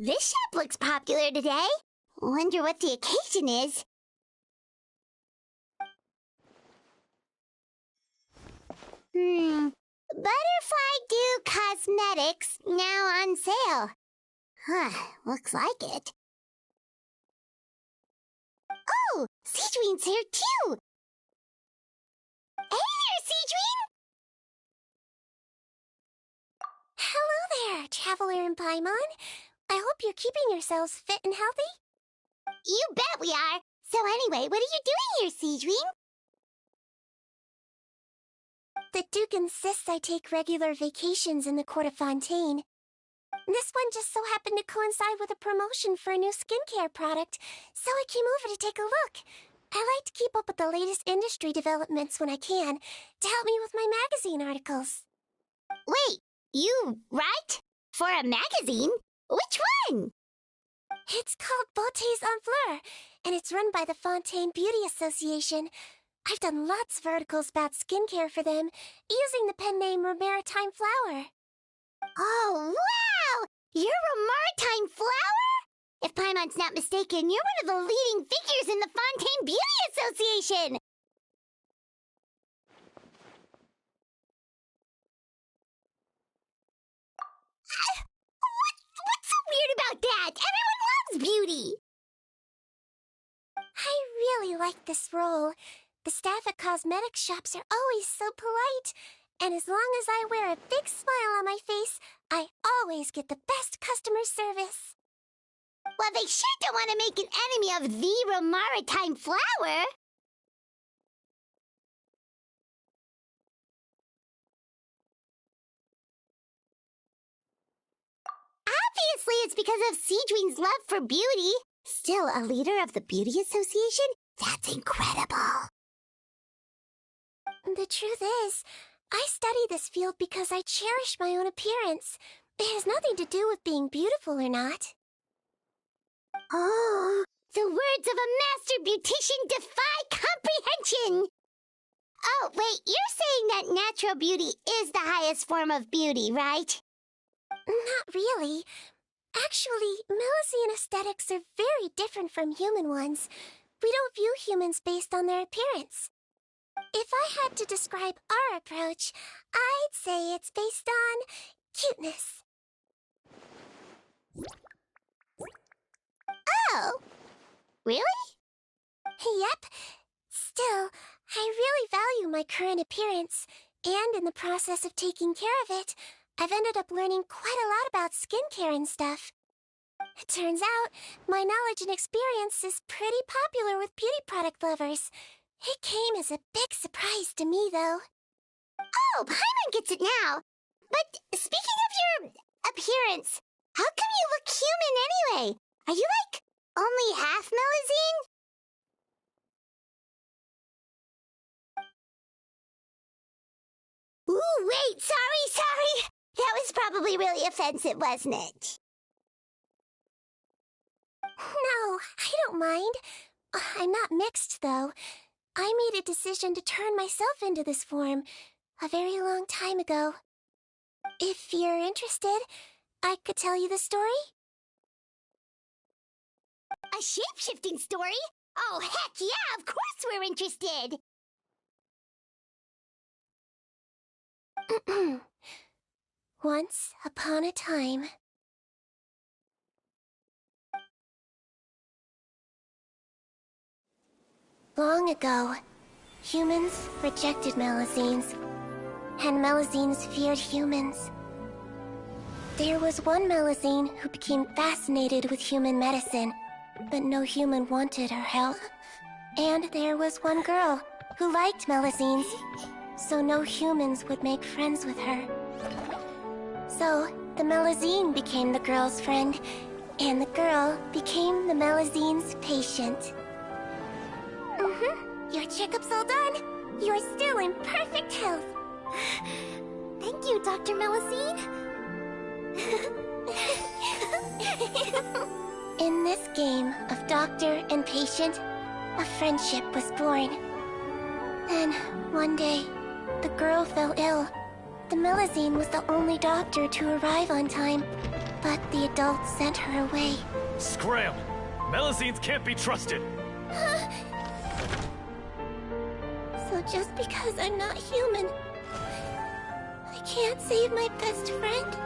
This shop looks popular today. Wonder what the occasion is. Butterfly Dew Cosmetics now on sale. Huh, looks like it. Oh, Sigewinne's here too. Hey there, Sigewinne! Hello there, Traveler and Paimon. I hope you're keeping yourselves fit and healthy. You bet we are. So anyway, what are you doing here, Sigewinne? The Duke insists I take regular vacations in the court of Fontaine. This one just so happened to coincide with a promotion for a new skincare product, so I came over to take a look. I like to keep up with the latest industry developments when I can, to help me with my magazine articles. Wait, you write? For a magazine? Which one? It's called Beautés en Fleur, and it's run by the Fontaine Beauty Association. I've done lots of articles about skincare for them, using the pen name Maritime Flower. Oh, wow! You're a Maritime Flower? If Paimon's not mistaken, you're one of the leading figures in the Fontaine Beauty Association! What's so weird about that? Everyone loves beauty! I really like this role. The staff at cosmetic shops are always so polite, and as long as I wear a big smile on my face, I always get the best customer service. Well, they sure don't want to make an enemy of the Maritime Flower. Obviously, it's because of Sigewinne's love for beauty. Still a leader of the Beauty Association? That's incredible. The truth is, I study this field because I cherish my own appearance. It has nothing to do with being beautiful or not. Oh, the words of a master beautician defy comprehension! Oh, wait, you're saying that natural beauty is the highest form of beauty, right? Not really. Actually, Melusine aesthetics are very different from human ones. We don't view humans based on their appearance. If I had to describe our approach, I'd say it's based on cuteness. Oh, really? Yep. Still, I really value my current appearance, and in the process of taking care of it, I've ended up learning quite a lot about skincare and stuff. It turns out, my knowledge and experience is pretty popular with beauty product lovers. It came as a big surprise to me, though. Oh, Paimon gets it now. But speaking of your appearance, how come you look human anyway? Are you, like, only half Melusine? Ooh, wait, sorry. That was probably really offensive, wasn't it? No, I don't mind. I'm not mixed, though. I made a decision to turn myself into this form a very long time ago. If you're interested, I could tell you the story. A shape-shifting story? Oh, heck yeah, of course we're interested! Once upon a time. Long ago, humans rejected Melusines, and Melusines feared humans. There was one Melusine who became fascinated with human medicine, but no human wanted her help. And there was one girl who liked Melusines, so no humans would make friends with her. So, the Melusine became the girl's friend, and the girl became the Melusine's patient. Your checkup's all done. You're still in perfect health. Thank you, Dr. Melusine. In this game of doctor and patient, a friendship was born. Then, one day, the girl fell ill. The Melusine was the only doctor to arrive on time, but the adults sent her away. Scram! Melusines can't be trusted! So just because I'm not human, I can't save my best friend?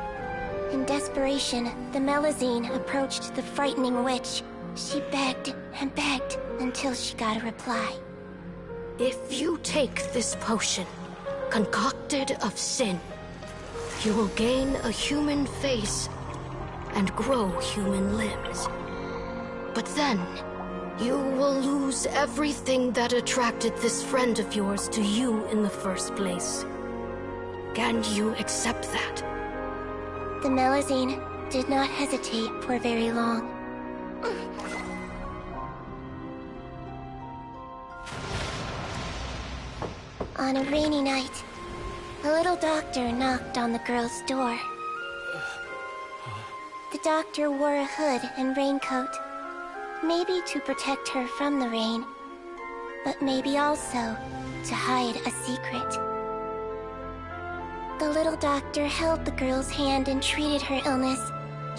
In desperation, the Melusine approached the frightening witch. She begged and begged until she got a reply. If you take this potion, concocted of sin, you will gain a human face and grow human limbs. But then, you will lose everything that attracted this friend of yours to you in the first place. Can you accept that? The Melusine did not hesitate for very long. On a rainy night, a little doctor knocked on the girl's door. The doctor wore a hood and raincoat, maybe to protect her from the rain, but maybe also to hide a secret. The little doctor held the girl's hand and treated her illness,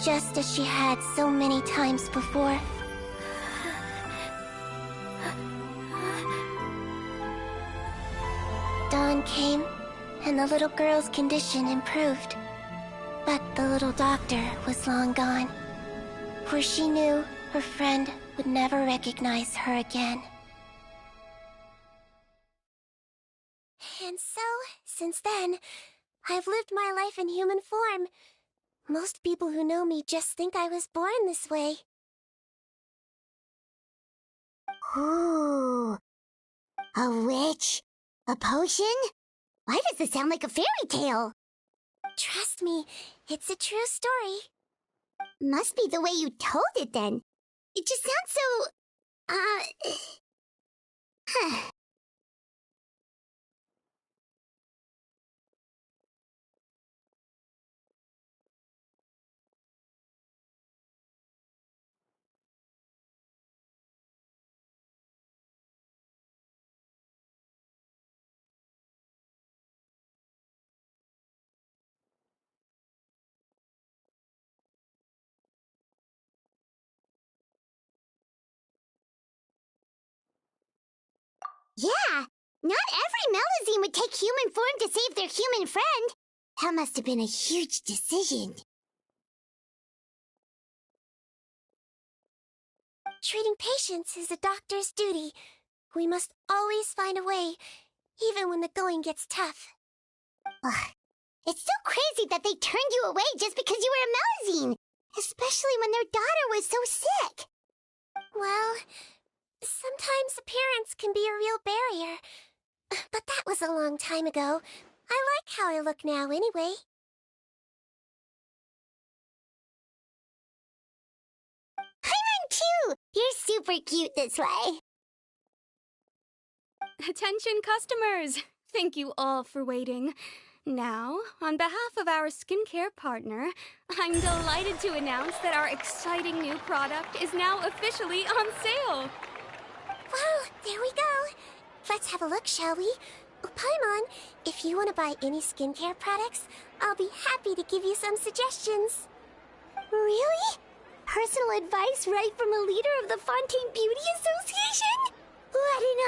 just as she had so many times before. Dawn came, and the little girl's condition improved. But the little doctor was long gone, for she knew her friend would never recognize her again. And so, since then, I've lived my life in human form. Most people who know me just think I was born this way. Ooh. A witch? A potion? Why does this sound like a fairy tale? Trust me, it's a true story. Must be the way you told it then. It just sounds so... Yeah, not every Melusine would take human form to save their human friend. That must have been a huge decision. Treating patients is a doctor's duty. We must always find a way, even when the going gets tough. Ugh. It's so crazy that they turned you away just because you were a Melusine, especially when their daughter was so sick. Well, sometimes appearance can be a real barrier. But that was a long time ago. I like how I look now anyway. Paimon too! You're super cute this way. Attention customers! Thank you all for waiting. Now, on behalf of our skincare partner, I'm delighted to announce that our exciting new product is now officially on sale. Well, there we go. Let's have a look, shall we? Oh, Paimon, if you want to buy any skincare products, I'll be happy to give you some suggestions. Really? Personal advice right from a leader of the Fontaine Beauty Association? What an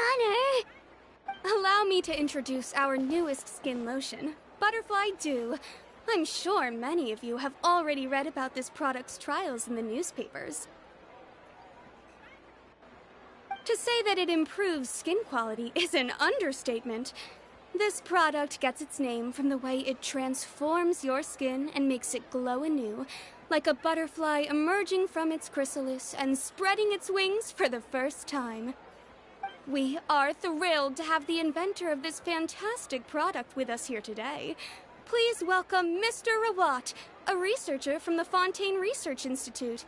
honor! Allow me to introduce our newest skin lotion, Butterfly Dew. I'm sure many of you have already read about this product's trials in the newspapers. To say that it improves skin quality is an understatement. This product gets its name from the way it transforms your skin and makes it glow anew, like a butterfly emerging from its chrysalis and spreading its wings for the first time. We are thrilled to have the inventor of this fantastic product with us here today. Please welcome Mr. Rawat, a researcher from the Fontaine Research Institute.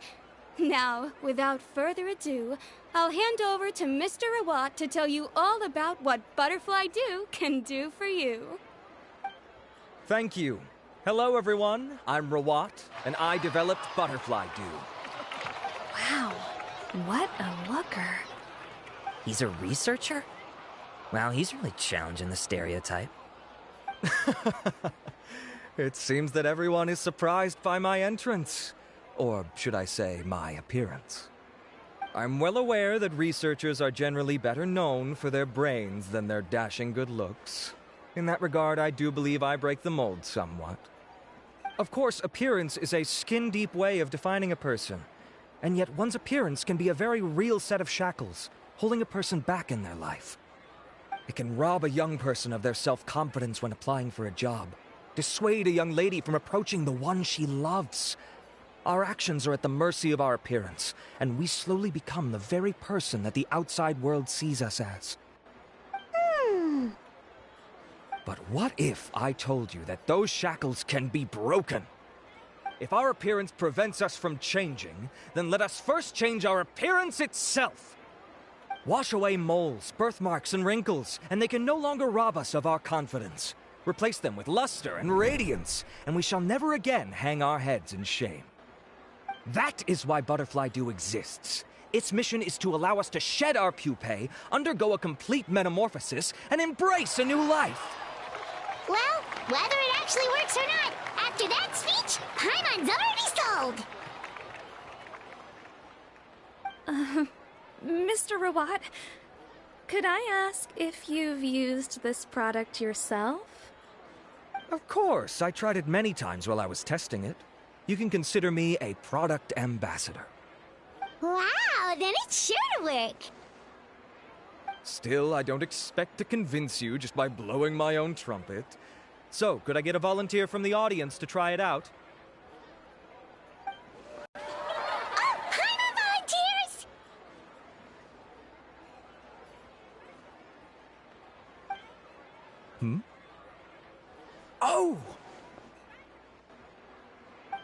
Now, without further ado, I'll hand over to Mr. Rawat to tell you all about what Butterfly Dew can do for you. Thank you. Hello, everyone. I'm Rawat, and I developed Butterfly Dew. Wow, what a looker. He's a researcher? Wow, he's really challenging the stereotype. It seems that everyone is surprised by my entrance. Or should I say, my appearance. I'm well aware that researchers are generally better known for their brains than their dashing good looks. In that regard, I do believe I break the mold somewhat. Of course, appearance is a skin-deep way of defining a person. And yet one's appearance can be a very real set of shackles, holding a person back in their life. It can rob a young person of their self-confidence when applying for a job, dissuade a young lady from approaching the one she loves. Our actions are at the mercy of our appearance, and we slowly become the very person that the outside world sees us as. But what if I told you that those shackles can be broken? If our appearance prevents us from changing, then let us first change our appearance itself. Wash away moles, birthmarks, and wrinkles, and they can no longer rob us of our confidence. Replace them with luster and radiance, and we shall never again hang our heads in shame. That is why Butterfly Dew exists. Its mission is to allow us to shed our pupae, undergo a complete metamorphosis, and embrace a new life. Well, whether it actually works or not, after that speech, Paimon's already sold. Mr. Rawat, could I ask if you've used this product yourself? Of course, I tried it many times while I was testing it. You can consider me a product ambassador. Wow, then it's sure to work. Still, I don't expect to convince you just by blowing my own trumpet. So, could I get a volunteer from the audience to try it out? Oh, Paimon volunteers! Oh!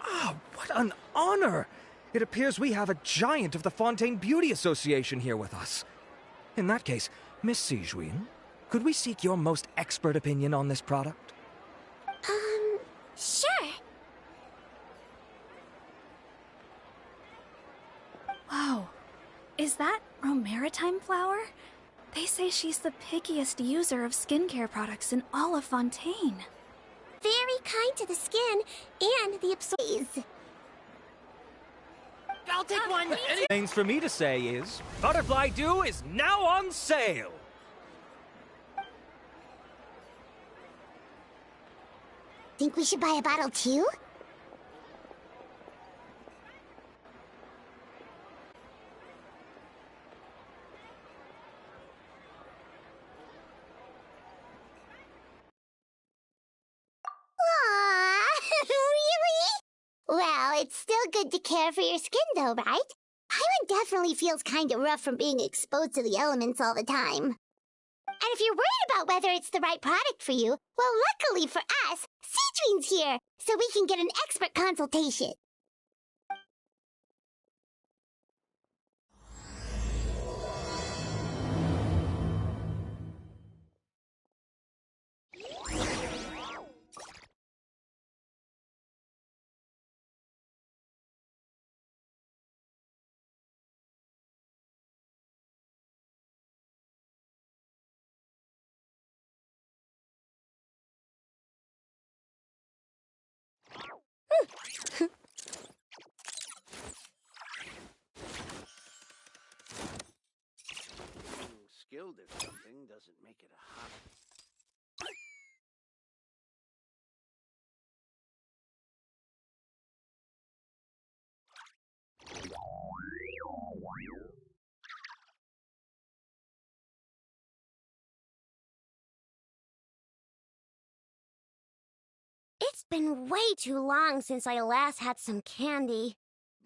Ah, what an honor! It appears we have a giant of the Fontaine Beauty Association here with us. In that case, Miss Sigewinne, could we seek your most expert opinion on this product? Sure. Whoa, is that romaritime flower? They say she's the pickiest user of skincare products in all of Fontaine. Very kind to the skin and the absorbs. I'll take one! Things for me to say is, Butterfly Dew is now on sale! Think we should buy a bottle too? Aww, really? Well, it's still good to care for your skin though, right? Paimon definitely feels kinda rough from being exposed to the elements all the time. And if you're worried about whether it's the right product for you, well, luckily for us, Sigewinne's here, so we can get an expert consultation. Skilled at something doesn't make it a hobby. been way too long since I last had some candy.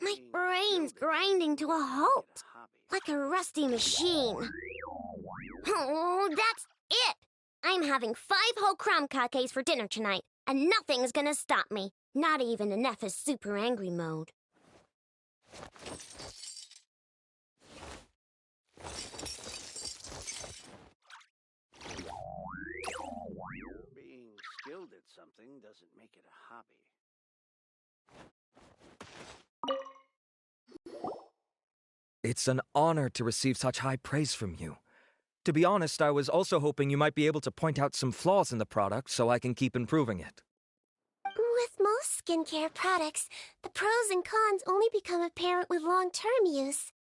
My brain's grinding to a halt, like a rusty machine. Oh, that's it! I'm having 5 whole crumb cupcakes for dinner tonight, and nothing's gonna stop me. Not even in Neff's super angry mode. Being skilled at something doesn't make it a hobby. It's an honor to receive such high praise from you. To be honest, I was also hoping you might be able to point out some flaws in the product so I can keep improving it. With most skincare products, the pros and cons only become apparent with long-term use.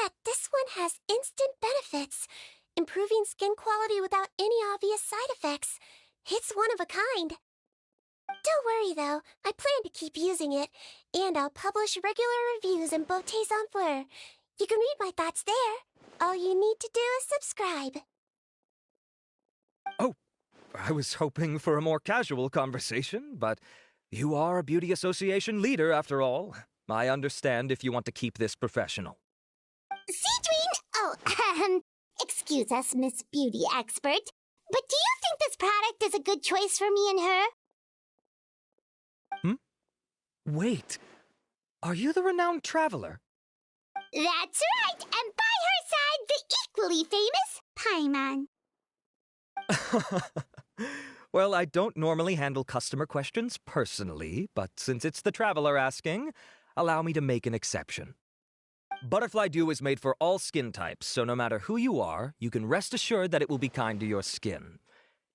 Yet, this one has instant benefits, improving skin quality without any obvious side effects. It's one of a kind. Don't worry, though. I plan to keep using it, and I'll publish regular reviews in Beautés en Fleur. You can read my thoughts there. All you need to do is subscribe. Oh, I was hoping for a more casual conversation, but you are a beauty association leader after all. I understand if you want to keep this professional. Sigewinne! Oh, excuse us, Miss Beauty Expert, but do you think this product is a good choice for me and her? Wait, are you the renowned traveler? That's right, and by her side, the equally famous Paimon. Well, I don't normally handle customer questions personally, but since it's the traveler asking, allow me to make an exception. Butterfly Dew is made for all skin types, so no matter who you are, you can rest assured that it will be kind to your skin.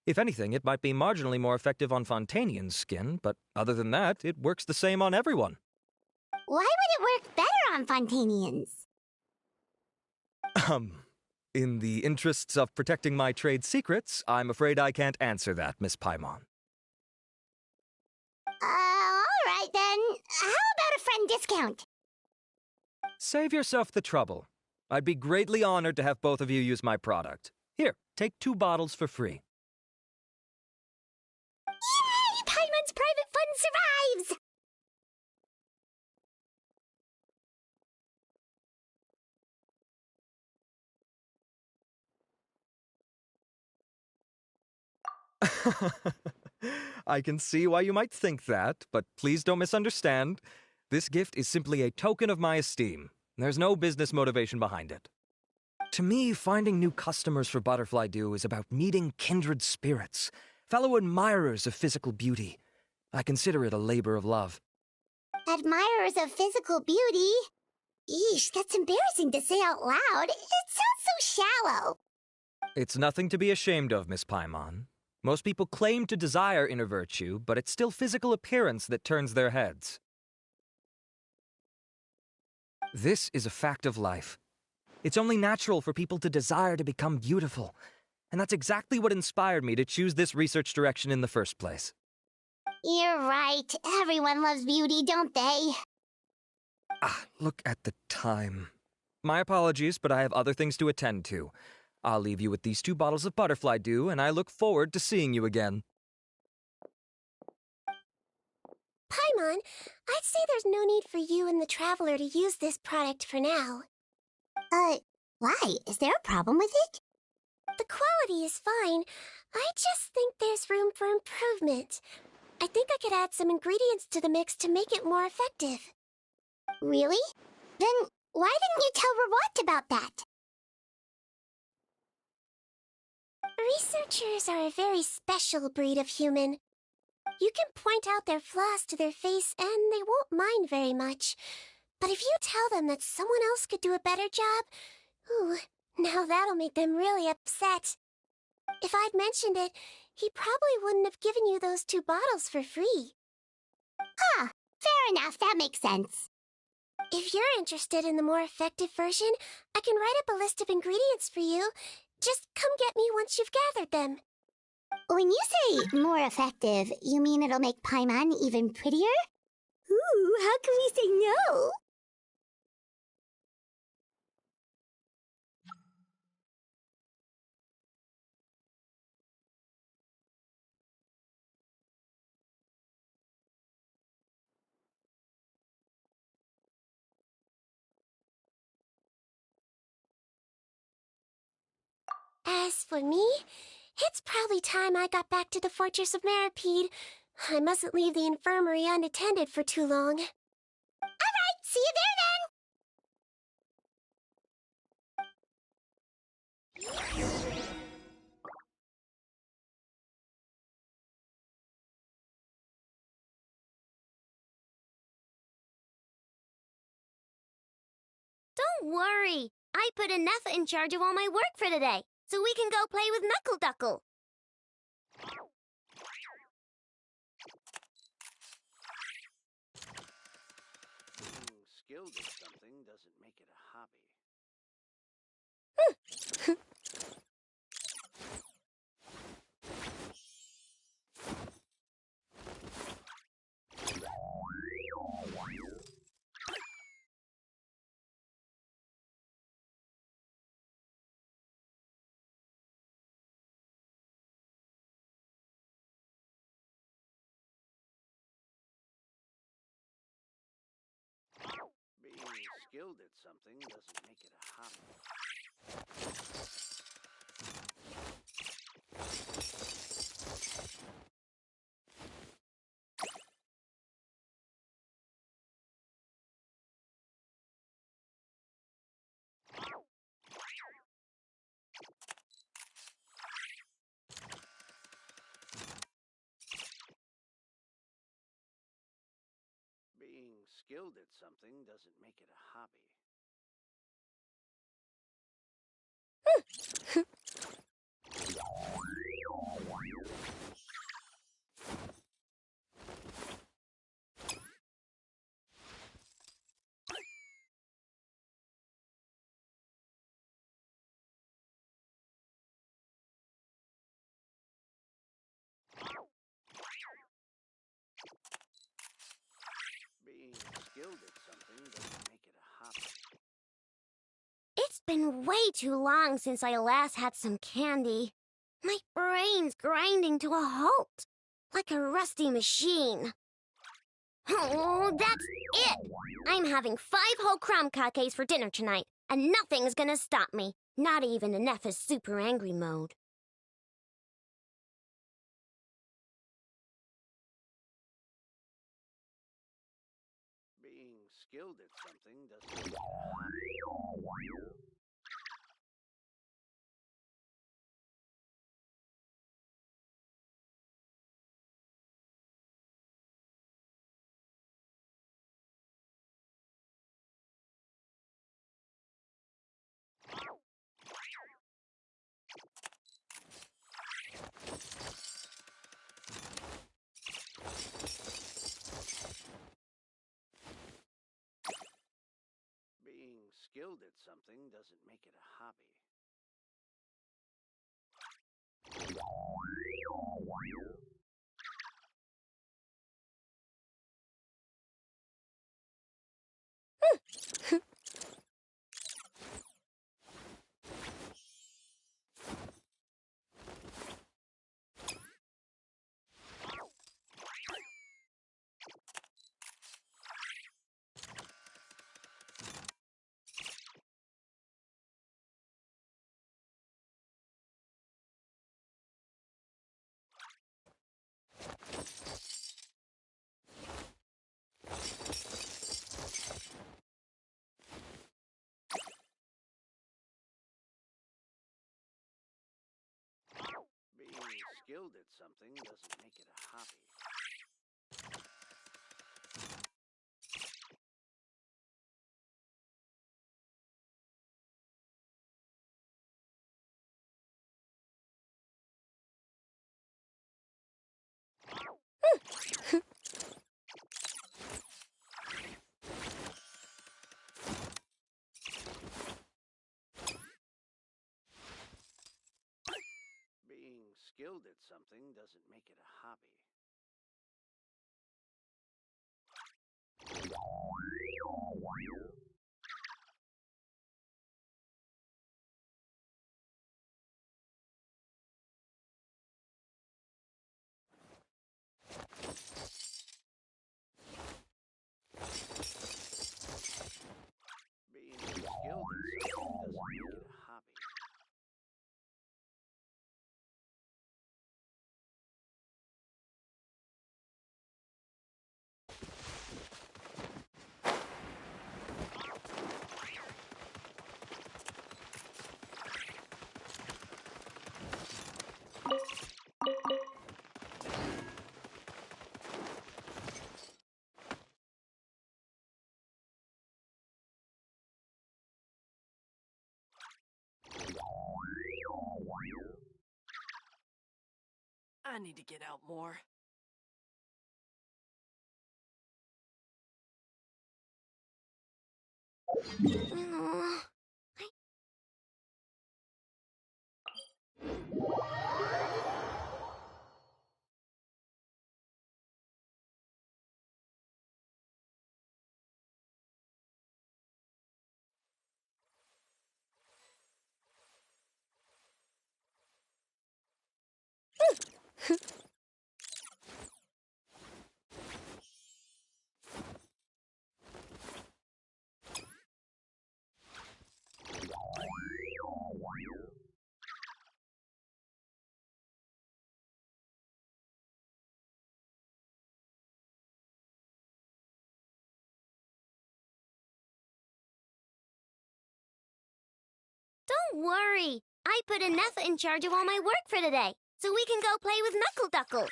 If anything, it might be marginally more effective on Fontainian's skin, but other than that, it works the same on everyone. Why would it work better on Fontainians? In the interests of protecting my trade secrets, I'm afraid I can't answer that, Miss Paimon. All right then. How about a friend discount? Save yourself the trouble. I'd be greatly honored to have both of you use my product. Here, take 2 bottles for free. Yay! Paimon's private fund survives! I can see why you might think that, but please don't misunderstand. This gift is simply a token of my esteem. There's no business motivation behind it. To me, finding new customers for Butterfly Dew is about meeting kindred spirits, fellow admirers of physical beauty. I consider it a labor of love. Admirers of physical beauty? Eesh, that's embarrassing to say out loud. It sounds so shallow. It's nothing to be ashamed of, Miss Paimon. Most people claim to desire inner virtue, but it's still physical appearance that turns their heads. This is a fact of life. It's only natural for people to desire to become beautiful, and that's exactly what inspired me to choose this research direction in the first place. You're right. Everyone loves beauty, don't they? Look at the time. My apologies, but I have other things to attend to. I'll leave you with these 2 bottles of Butterfly Dew, and I look forward to seeing you again. Paimon, I'd say there's no need for you and the Traveler to use this product for now. Why? Is there a problem with it? The quality is fine. I just think there's room for improvement. I think I could add some ingredients to the mix to make it more effective. Really? Then why didn't you tell Rawat about that? Researchers are a very special breed of human. You can point out their flaws to their face and they won't mind very much. But if you tell them that someone else could do a better job, ooh, now that'll make them really upset. If I'd mentioned it, he probably wouldn't have given you those 2 bottles for free. Fair enough, that makes sense. If you're interested in the more effective version, I can write up a list of ingredients for you. Just come get me once you've gathered them. When you say more effective, you mean it'll make Paimon even prettier? Ooh, how can we say no? As for me, it's probably time I got back to the Fortress of Maripede. I mustn't leave the infirmary unattended for too long. Alright, see you there then! Don't worry. I put Anetha in charge of all my work for today, so we can go play with Knuckle Duckle. Being skilled at something doesn't make it a hobby. Being skilled at something doesn't make it a hobby. Being skilled at something doesn't make it a hobby. Being skilled at something doesn't make it a hobby. It's been way too long since I last had some candy. My brain's grinding to a halt, like a rusty machine. Oh, that's it! I'm having 5 whole crumb cupcakes for dinner tonight, and nothing's gonna stop me. Not even Anetha's super angry mode. Being skilled at something doesn't make it a hobby. Being skilled at something doesn't make it a hobby. Being skilled at something doesn't make it a hobby. Being skilled at something doesn't make it a hobby. Being skilled at something doesn't make it a hobby. I need to get out more. Don't worry. I put Anetha in charge of all my work for today, so we can go play with Knuckle Duckle.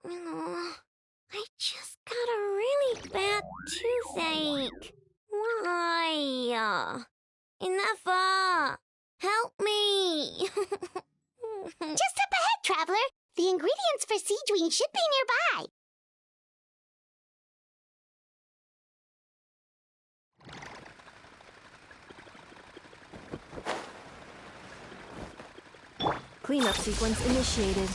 I just got a really bad toothache. Why? Enough! Help me! Just up ahead, traveler. The ingredients for sigewinne should be nearby. Cleanup sequence initiated.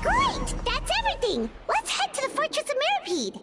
Great! That's everything! Let's head to the Fortress of Mirapede!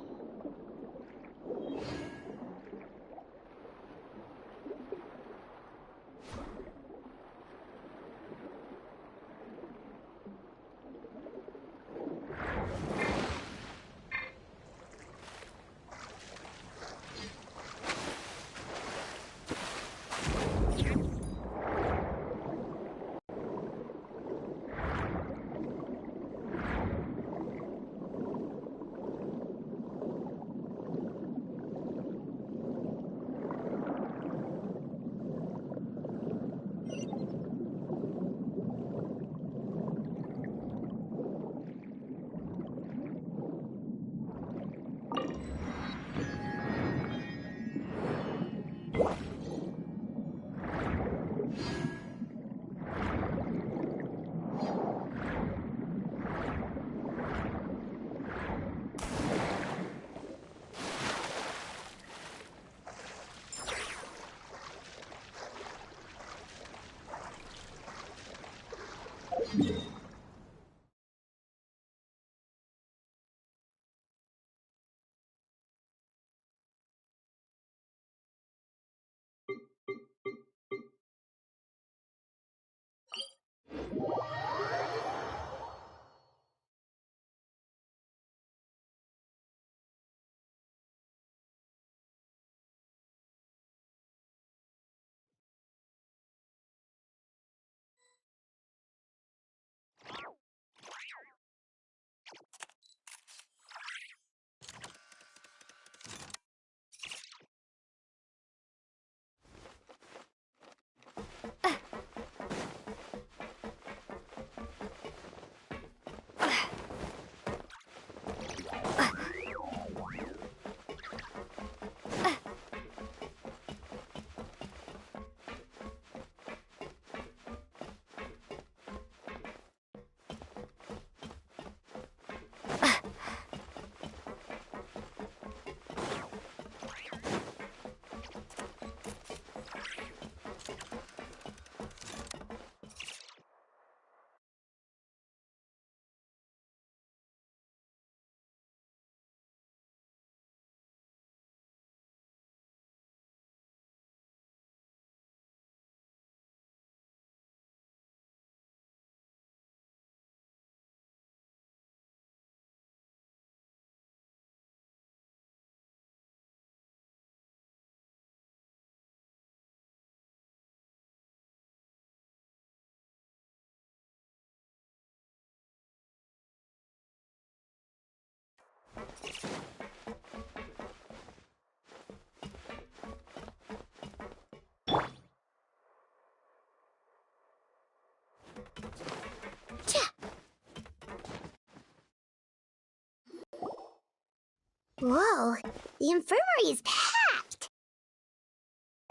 Whoa, the infirmary is packed.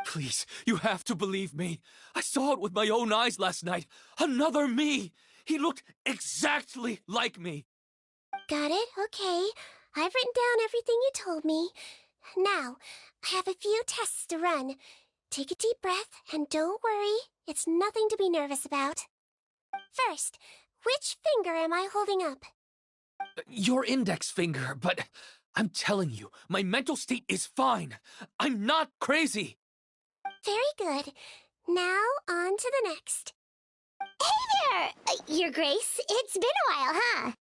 Please, you have to believe me. I saw it with my own eyes last night. Another me. He looked exactly like me. Got it? Okay. I've written down everything you told me. Now, I have a few tests to run. Take a deep breath and don't worry. It's nothing to be nervous about. First, which finger am I holding up? Your index finger, but I'm telling you, my mental state is fine. I'm not crazy. Very good. Now, on to the next. Hey there, Your Grace. It's been a while, huh?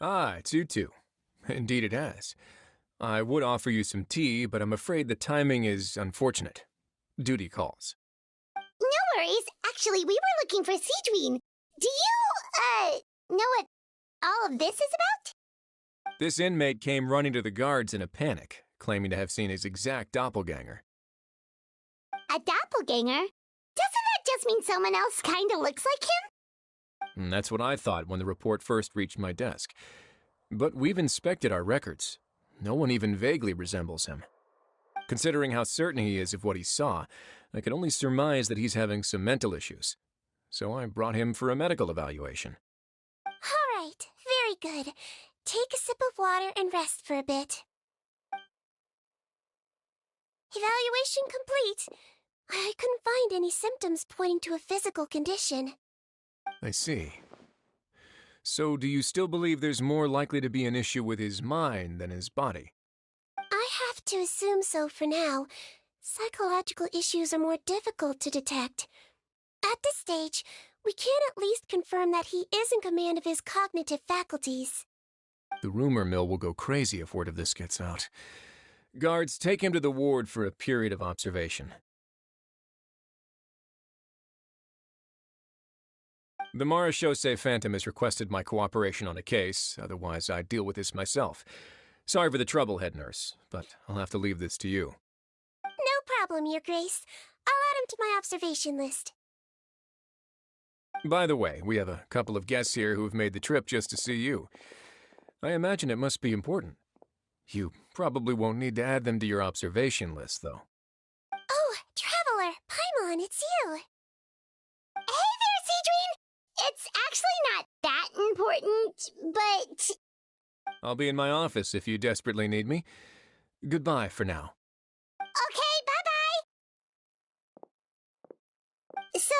Ah, it's you two. Indeed it has. I would offer you some tea, but I'm afraid the timing is unfortunate. Duty calls. No worries. Actually, we were looking for sigewinne. Do you, know what all of this is about? This inmate came running to the guards in a panic, claiming to have seen his exact doppelganger. A doppelganger? Doesn't that just mean someone else kinda looks like him? That's what I thought when the report first reached my desk. But we've inspected our records. No one even vaguely resembles him. Considering how certain he is of what he saw, I can only surmise that he's having some mental issues. So I brought him for a medical evaluation. All right, very good. Take a sip of water and rest for a bit. Evaluation complete. I couldn't find any symptoms pointing to a physical condition. I see. So do you still believe there's more likely to be an issue with his mind than his body? I have to assume so for now. Psychological issues are more difficult to detect. At this stage, we can at least confirm that he is in command of his cognitive faculties. The rumor mill will go crazy if word of this gets out. Guards, take him to the ward for a period of observation. The Marechaussee Phantom has requested my cooperation on a case, otherwise I'd deal with this myself. Sorry for the trouble, head nurse, but I'll have to leave this to you. No problem, Your Grace. I'll add him to my observation list. By the way, we have a couple of guests here who have made the trip just to see you. I imagine it must be important. You probably won't need to add them to your observation list, though. Oh, Traveler, Paimon, it's you. Hey there, sigewinne! It's actually not that important, but... I'll be in my office if you desperately need me. Goodbye for now. Okay, bye-bye! So,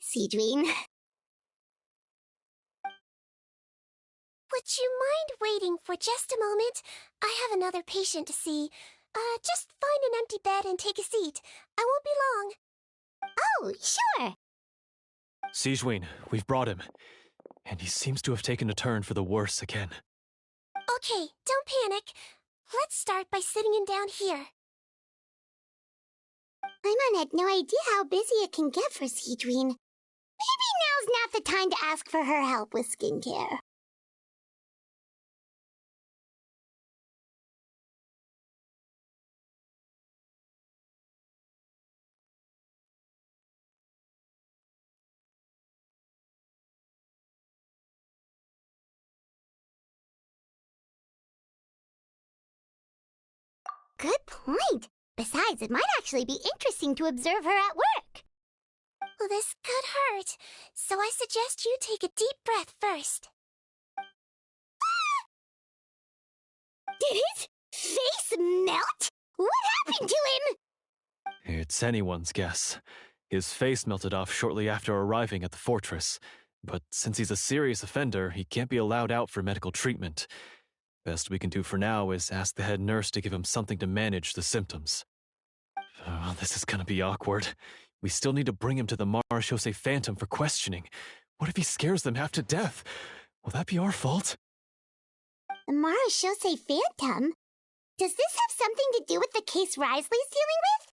sigewinne... Would you mind waiting for just a moment? I have another patient to see. Just find an empty bed and take a seat. I won't be long. Oh, sure! Sigewinne, we've brought him. And he seems to have taken a turn for the worse again. Okay, don't panic. Let's start by sitting him down here. Paimon had no idea how busy it can get for sigewinne. Maybe now's not the time to ask for her help with skincare. Good point. Besides, it might actually be interesting to observe her at work. Well, this could hurt, so I suggest you take a deep breath first. Did his face melt? What happened to him? It's anyone's guess. His face melted off shortly after arriving at the fortress. But since he's a serious offender, he can't be allowed out for medical treatment. Best we can do for now is ask the head nurse to give him something to manage the symptoms. Oh, this is gonna be awkward. We still need to bring him to the Marechaussee Phantom for questioning. What if he scares them half to death? Will that be our fault? The Marechaussee Phantom? Does this have something to do with the case Risley's dealing with?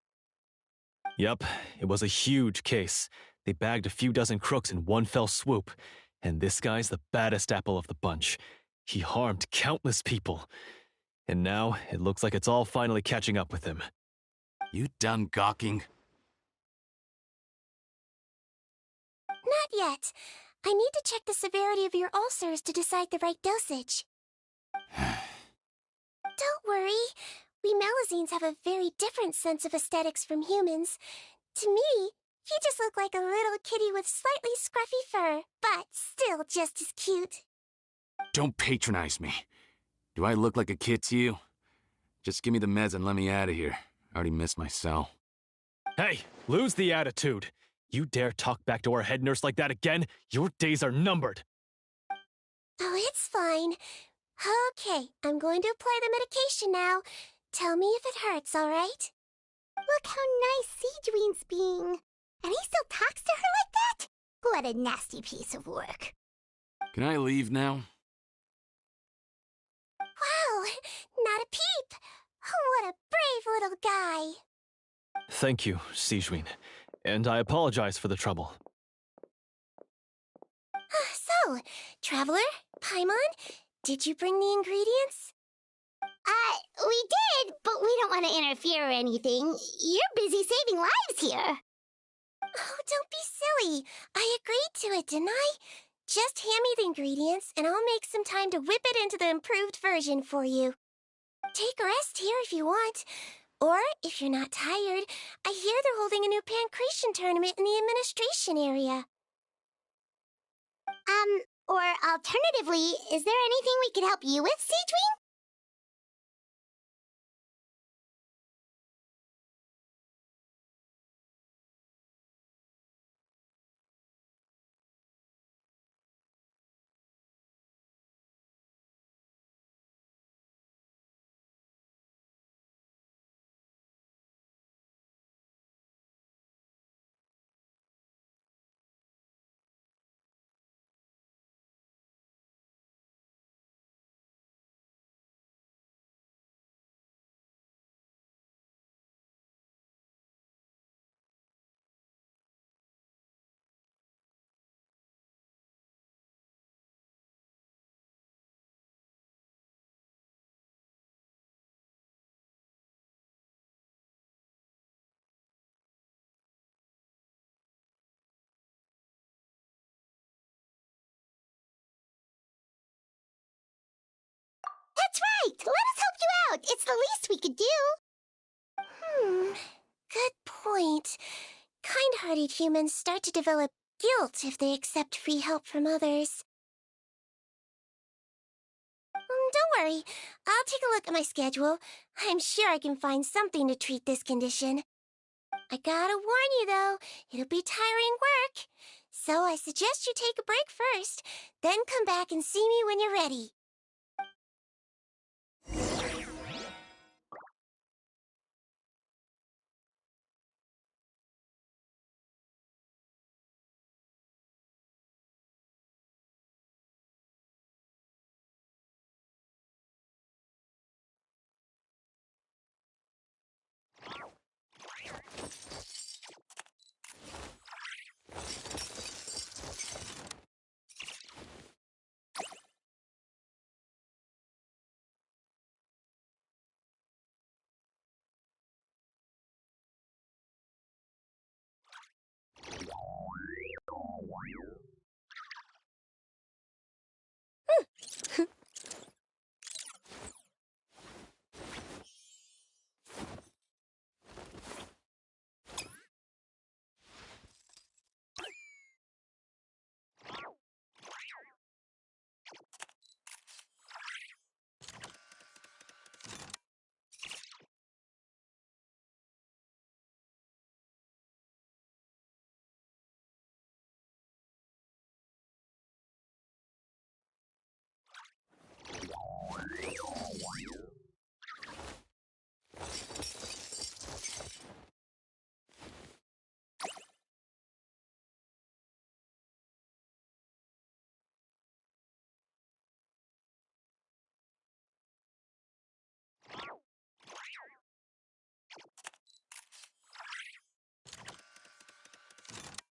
Yep, it was a huge case. They bagged a few dozen crooks in one fell swoop. And this guy's the baddest apple of the bunch. He harmed countless people. And now, it looks like it's all finally catching up with him. You done gawking? Not yet. I need to check the severity of your ulcers to decide the right dosage. We Melusines have a very different sense of aesthetics from humans. To me, you just look like a little kitty with slightly scruffy fur, but still just as cute. Don't patronize me. Do I look like a kid to you? Just give me the meds and let me out of here. I already missed my cell. Hey, lose the attitude. You dare talk back to our head nurse like that again? Your days are numbered. Oh, it's fine. Okay, I'm going to apply the medication now. Tell me if it hurts, all right? Look how nice sigewinne's being. And he still talks to her like that? What a nasty piece of work. Can I leave now? Wow, not a peep. What a brave little guy. Thank you, sigewinne. And I apologize for the trouble. So, Traveler, Paimon, did you bring the ingredients? We did, but we don't want to interfere or anything. You're busy saving lives here. Oh, don't be silly. I agreed to it, didn't I? Just hand me the ingredients, and I'll make some time to whip it into the improved version for you. Take a rest here if you want. Or, if you're not tired, I hear they're holding a new pancreation tournament in the administration area. Or alternatively, is there anything we could help you with, sigewinne? That's right! Let us help you out! It's the least we could do! Good point. Kind-hearted humans start to develop guilt if they accept free help from others. Don't worry. I'll take a look at my schedule. I'm sure I can find something to treat this condition. I gotta warn you, though, it'll be tiring work. So I suggest you take a break first, then come back and see me when you're ready.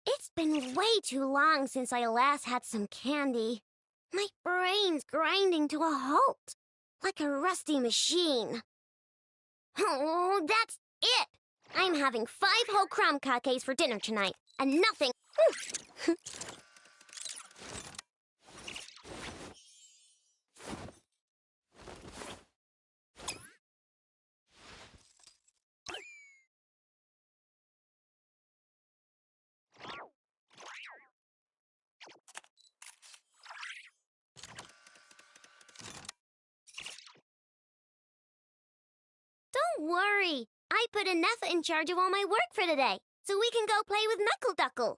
It's been way too long since I last had some candy. My brain's grinding to a halt, like a rusty machine. Oh, that's it! I'm having 5 whole crumb cupcakes for dinner tonight, and nothing... Don't worry. I put Anessa in charge of all my work for today, so we can go play with Knuckle Duckle.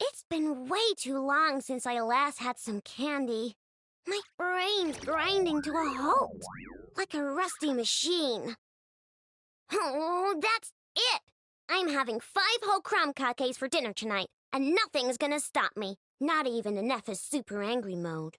It's been way too long since I last had some candy. My brain's grinding to a halt, like a rusty machine. Oh, that's it! I'm having 5 whole crumb cupcakes for dinner tonight, and nothing's gonna stop me. Not even Anessa's super angry mode.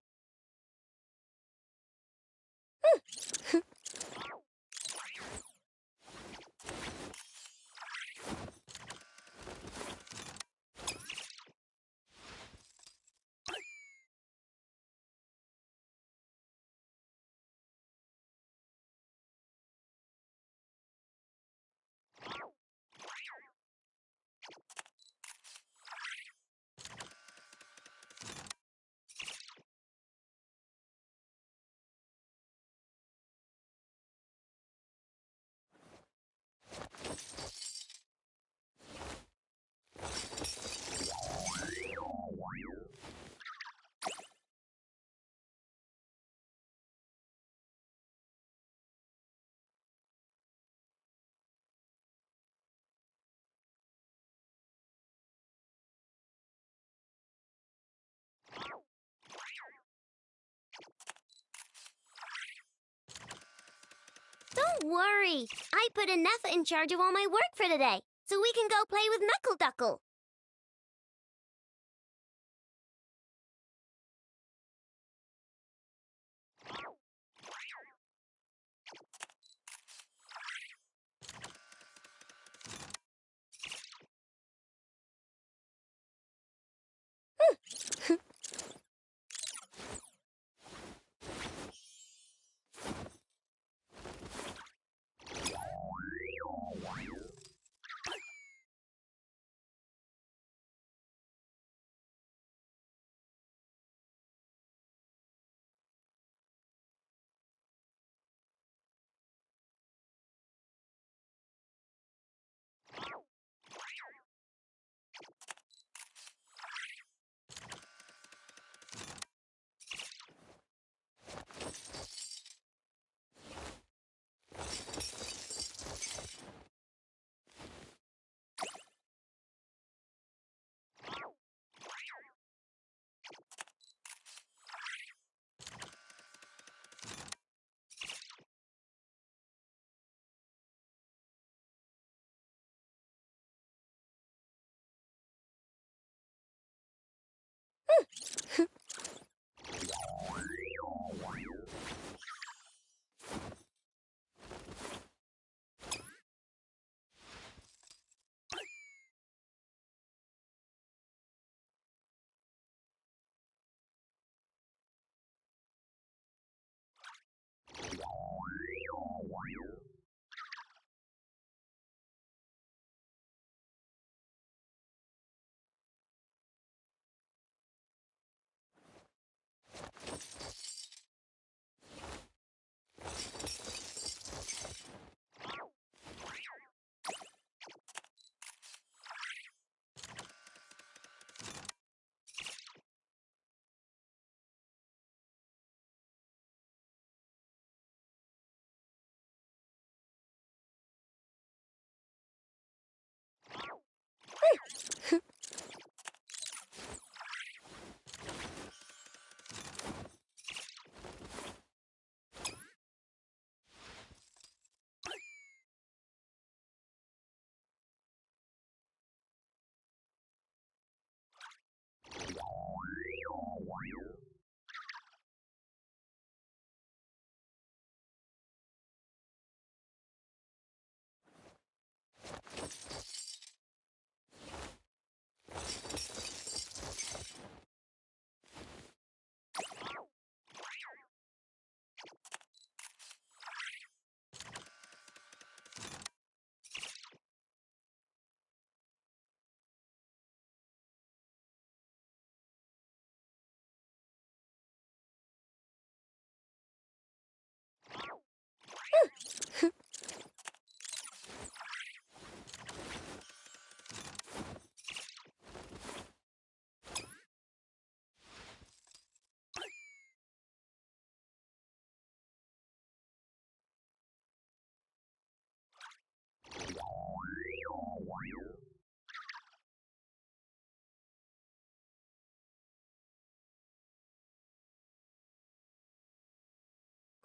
Don't worry. I put Anessa in charge of all my work for today, so we can go play with Knuckle Duckle.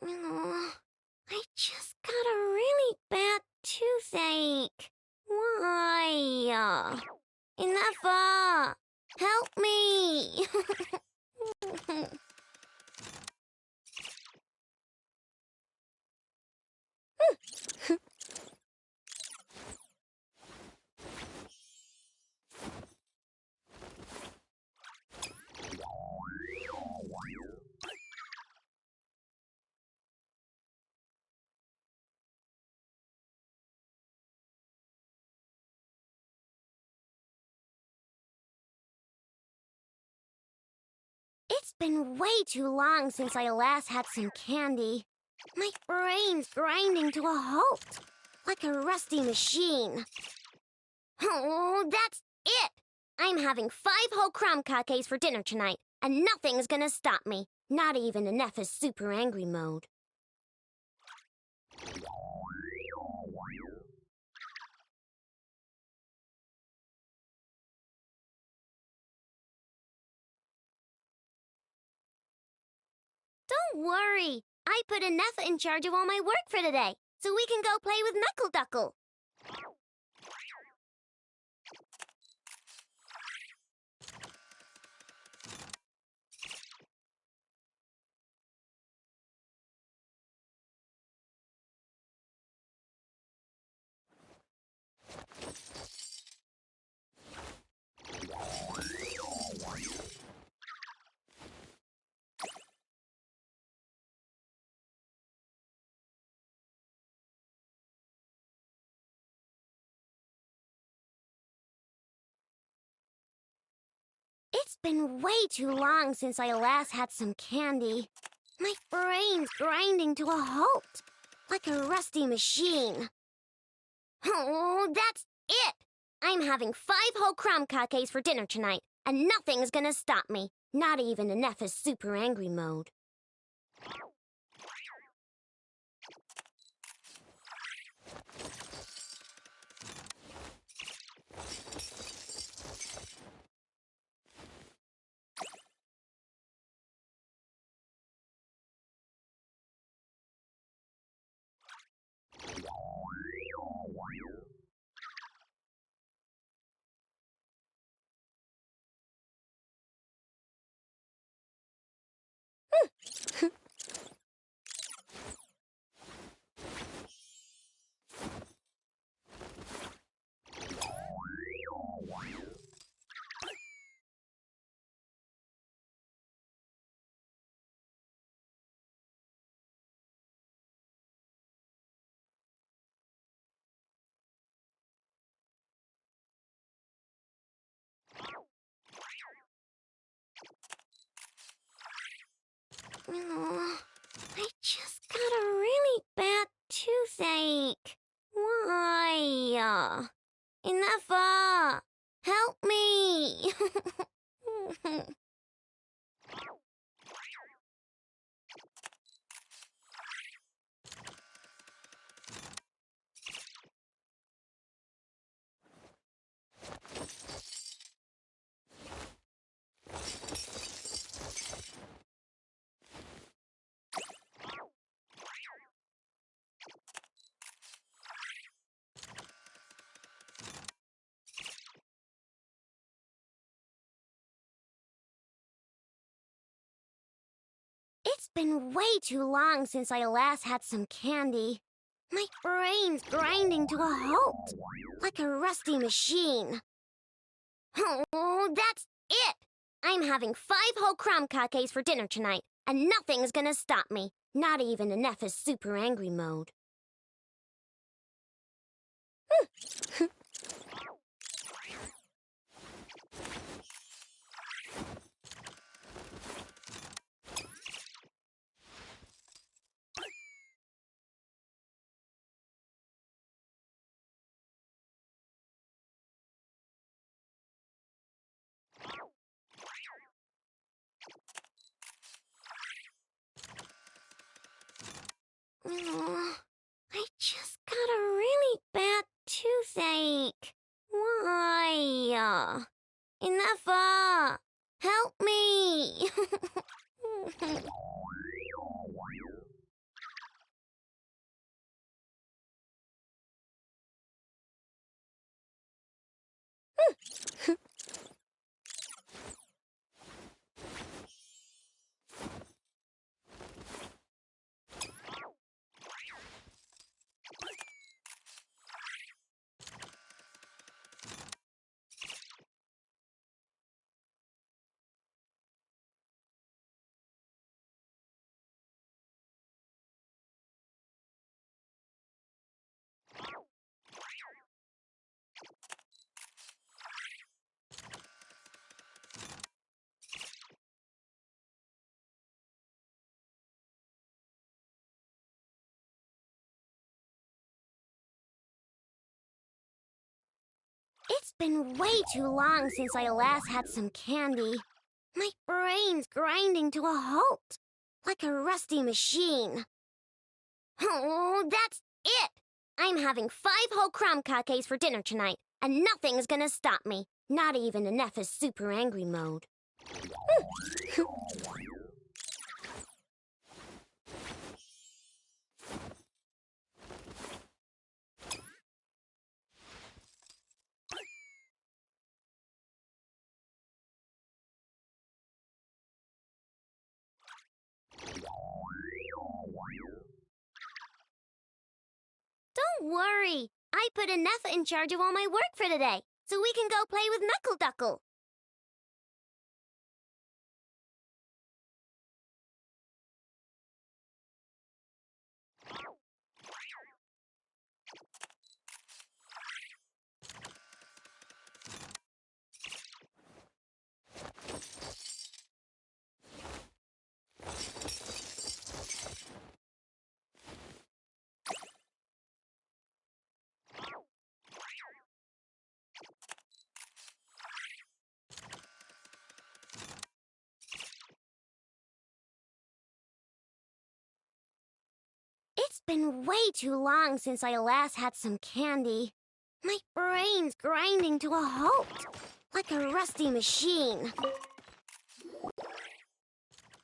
I just got a really bad toothache. Why? Enough! Help me! It's been way too long since I last had some candy. My brain's grinding to a halt, like a rusty machine. Oh, that's it! I'm having 5 whole crumb cupcakes for dinner tonight, and nothing's gonna stop me. Not even in Neff's super angry mode. Don't worry. I put Neff in charge of all my work for today, so we can go play with Knuckle Duckle. It's been way too long since I last had some candy. My brain's grinding to a halt, like a rusty machine. Oh, that's it! I'm having 5 whole crumb cupcakes for dinner tonight, and nothing's gonna stop me. Not even in Neff's super angry mode. Oh, I just got a really bad toothache. Why? Enough! Help me! It's been way too long since I last had some candy. My brain's grinding to a halt, like a rusty machine. Oh, that's it! I'm having 5 whole crumb cupcakes for dinner tonight, and nothing's gonna stop me. Not even in Neff's super angry mode. Oh, I just got a really bad toothache. Why? Enough! Help me! It's been way too long since I last had some candy. My brain's grinding to a halt, like a rusty machine. Oh, that's it! I'm having 5 whole crumb cupcakes for dinner tonight, and nothing's gonna stop me. Not even in Neffa's super angry mode. Don't worry. I put Neffa in charge of all my work for today, so we can go play with Knuckle Duckle. It's been way too long since I last had some candy. My brain's grinding to a halt, like a rusty machine.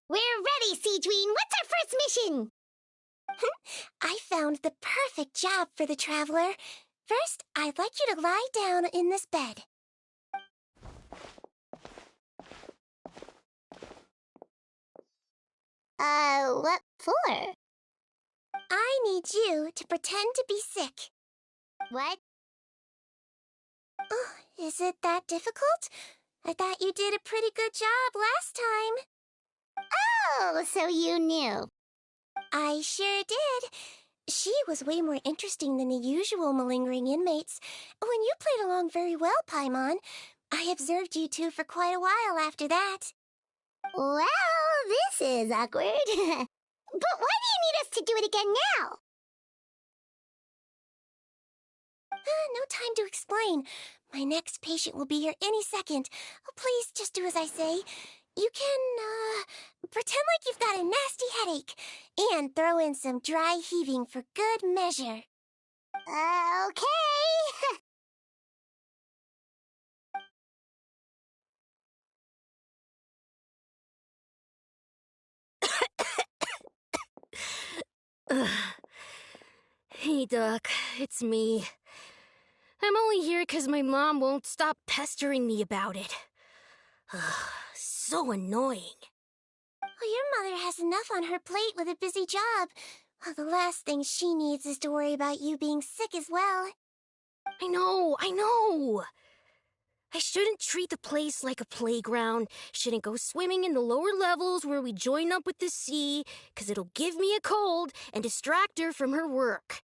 We're ready, sigewinne. What's our first mission? I found the perfect job for the traveler. First, I'd like you to lie down in this bed. What for? I need you to pretend to be sick. What? Oh, is it that difficult? I thought you did a pretty good job last time. Oh, so you knew. I sure did. She was way more interesting than the usual malingering inmates. When you played along very well, Paimon, I observed you two for quite a while after that. Well, this is awkward. But why do you need us to do it again now? No time to explain. My next patient will be here any second. Oh, please, just do as I say. You can, pretend like you've got a nasty headache. And throw in some dry heaving for good measure. Okay. Hey, Doc, it's me. I'm only here because my mom won't stop pestering me about it. So annoying. Well, your mother has enough on her plate with a busy job. Well, the last thing she needs is to worry about you being sick as well. I know. I shouldn't treat the place like a playground, shouldn't go swimming in the lower levels where we join up with the sea, because it'll give me a cold and distract her from her work.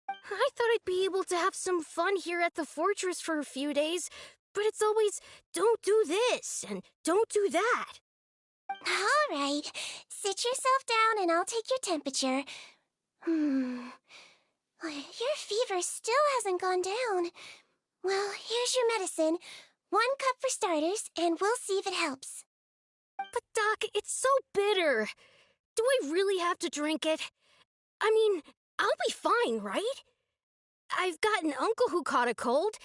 I thought I'd be able to have some fun here at the fortress for a few days, but it's always, don't do this and don't do that. All right, sit yourself down and I'll take your temperature. Your fever still hasn't gone down. Well, here's your medicine. 1 cup for starters, and we'll see if it helps. But Doc, it's so bitter. Do I really have to drink it? I mean, I'll be fine, right? I've got an uncle who caught a cold.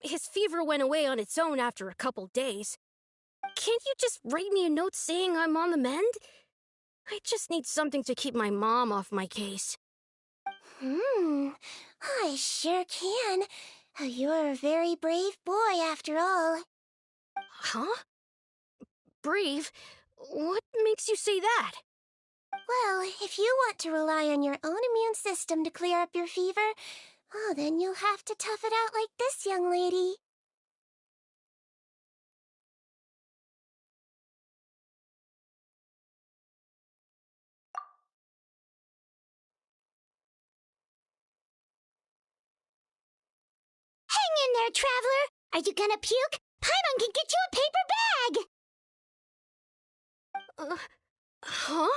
His fever went away on its own after a couple days. Can't you just write me a note saying I'm on the mend? I just need something to keep my mom off my case. I sure can. You're a very brave boy, after all. Huh? Brave? What makes you say that? Well, if you want to rely on your own immune system to clear up your fever, oh, then you'll have to tough it out like this young lady. Hang in there, traveler! Are you gonna puke? Paimon can get you a paper bag! Huh?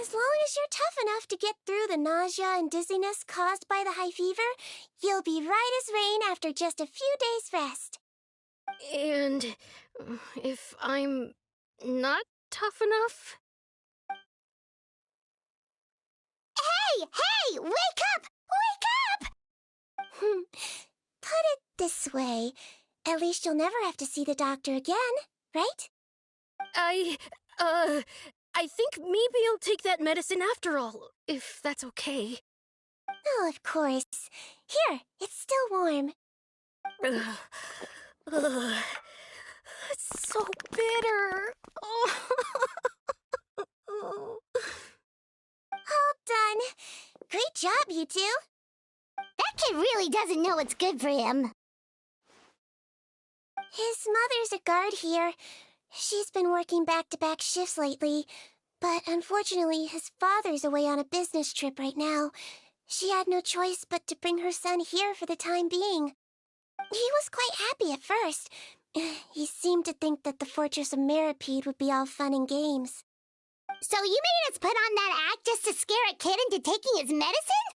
As long as you're tough enough to get through the nausea and dizziness caused by the high fever, you'll be right as rain after just a few days' rest. And if I'm not tough enough? Hey! Hey! Wake up! Wake up! Put it this way. At least you'll never have to see the doctor again, right? I think maybe I'll take that medicine after all, if that's okay. Oh, of course. Here, it's still warm. Ugh. Ugh. It's so bitter. All done. Great job, you two. That kid really doesn't know what's good for him. His mother's a guard here. She's been working back-to-back shifts lately, but unfortunately his father's away on a business trip right now. She had no choice but to bring her son here for the time being. He was quite happy at first. He seemed to think that the Fortress of Meripede would be all fun and games. So you made us put on that act just to scare a kid into taking his medicine?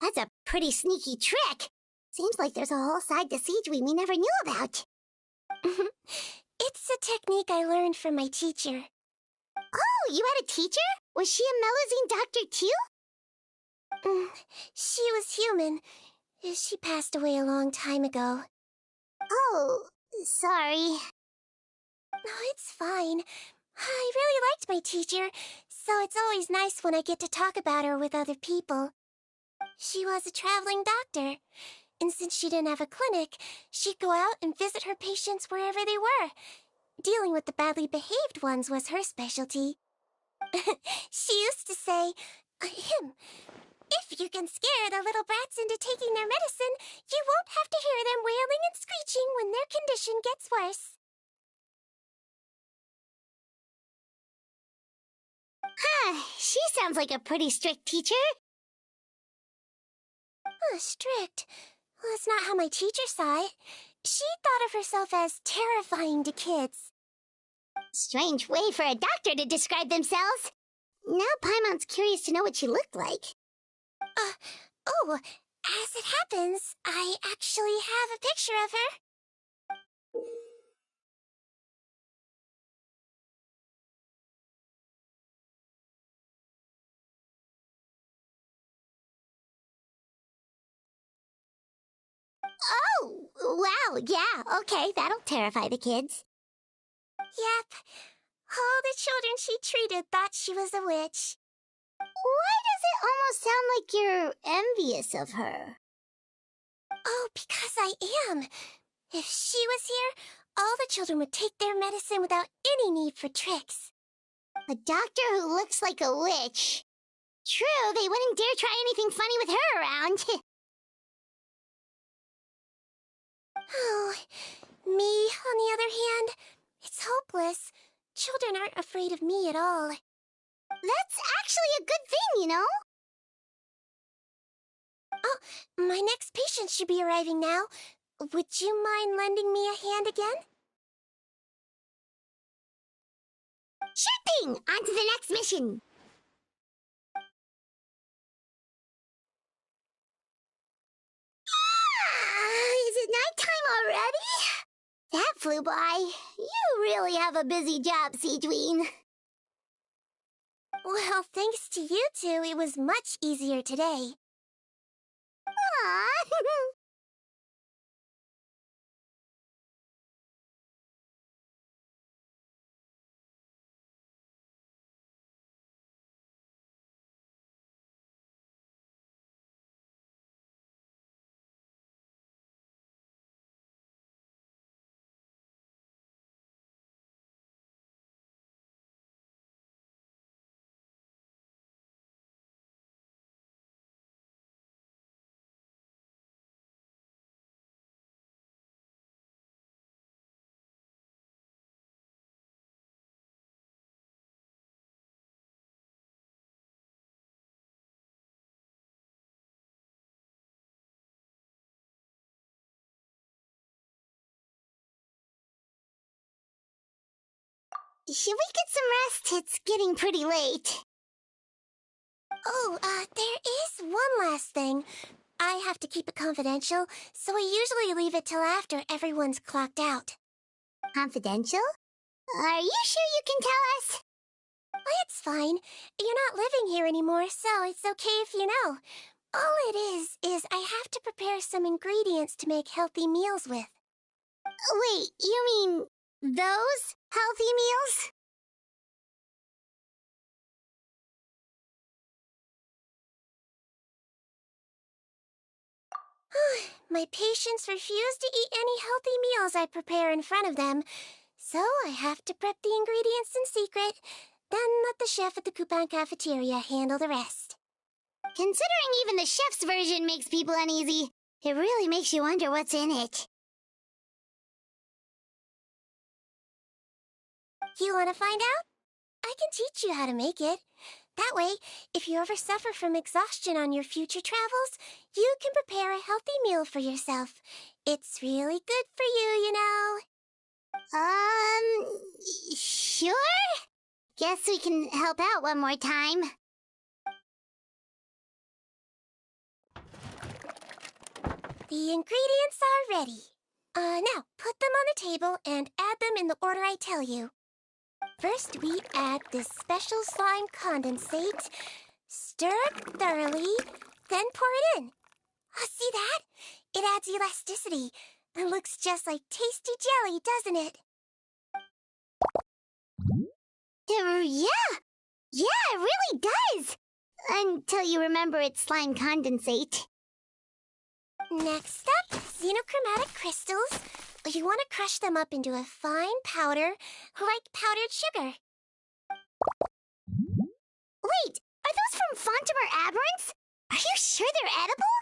That's a pretty sneaky trick. Seems like there's a whole side to sigewinne we never knew about. It's a technique I learned from my teacher. Oh, you had a teacher? Was she a Melusine doctor too? She was human. She passed away a long time ago. Oh, sorry. No, it's fine. I really liked my teacher, so it's always nice when I get to talk about her with other people. She was a traveling doctor, and since she didn't have a clinic, she'd go out and visit her patients wherever they were. Dealing with the badly behaved ones was her specialty. She used to say, if you can scare the little brats into taking their medicine, you won't have to hear them wailing and screeching when their condition gets worse. She sounds like a pretty strict teacher. Strict? Well, that's not how my teacher saw it. She thought of herself as terrifying to kids. Strange way for a doctor to describe themselves. Now Paimon's curious to know what she looked like. As it happens, I actually have a picture of her. Oh, wow, yeah, okay, that'll terrify the kids. Yep. All the children she treated thought she was a witch. Why does it almost sound like you're envious of her? Oh, because I am. If she was here, all the children would take their medicine without any need for tricks. A doctor who looks like a witch. True, they wouldn't dare try anything funny with her around. Oh, me, on the other hand, it's hopeless. Children aren't afraid of me at all. That's actually a good thing, you know? Oh, my next patient should be arriving now. Would you mind lending me a hand again? Sure thing! On to the next mission! Is it nighttime already? That flew by. You really have a busy job, sigewinne. Well, thanks to you two, it was much easier today. Aww. should we get some rest? It's getting pretty late. Oh, there is one last thing. I have to keep it confidential, so I usually leave it till after everyone's clocked out. Confidential? Are you sure you can tell us? Well, it's fine. You're not living here anymore, so it's okay if you know. All it is I have to prepare some ingredients to make healthy meals with. Wait, you mean those healthy meals? My patients refuse to eat any healthy meals I prepare in front of them, so I have to prep the ingredients in secret, then let the chef at the Coupon cafeteria handle the rest. Considering even the chef's version makes people uneasy, it really makes you wonder what's in it. You want to find out? I can teach you how to make it. That way, if you ever suffer from exhaustion on your future travels, you can prepare a healthy meal for yourself. It's really good for you, you know. Sure? Guess we can help out one more time. The ingredients are ready. Now, put them on the table and add them in the order I tell you. First, we add this special slime condensate, stir it thoroughly, then pour it in. Oh, see that? It adds elasticity. It looks just like tasty jelly, doesn't it? Yeah, it really does. Until you remember it's slime condensate. Next up, xenochromatic crystals. You want to crush them up into a fine powder, like powdered sugar. Wait, are those from Fontimer Aberrants? Are you sure they're edible?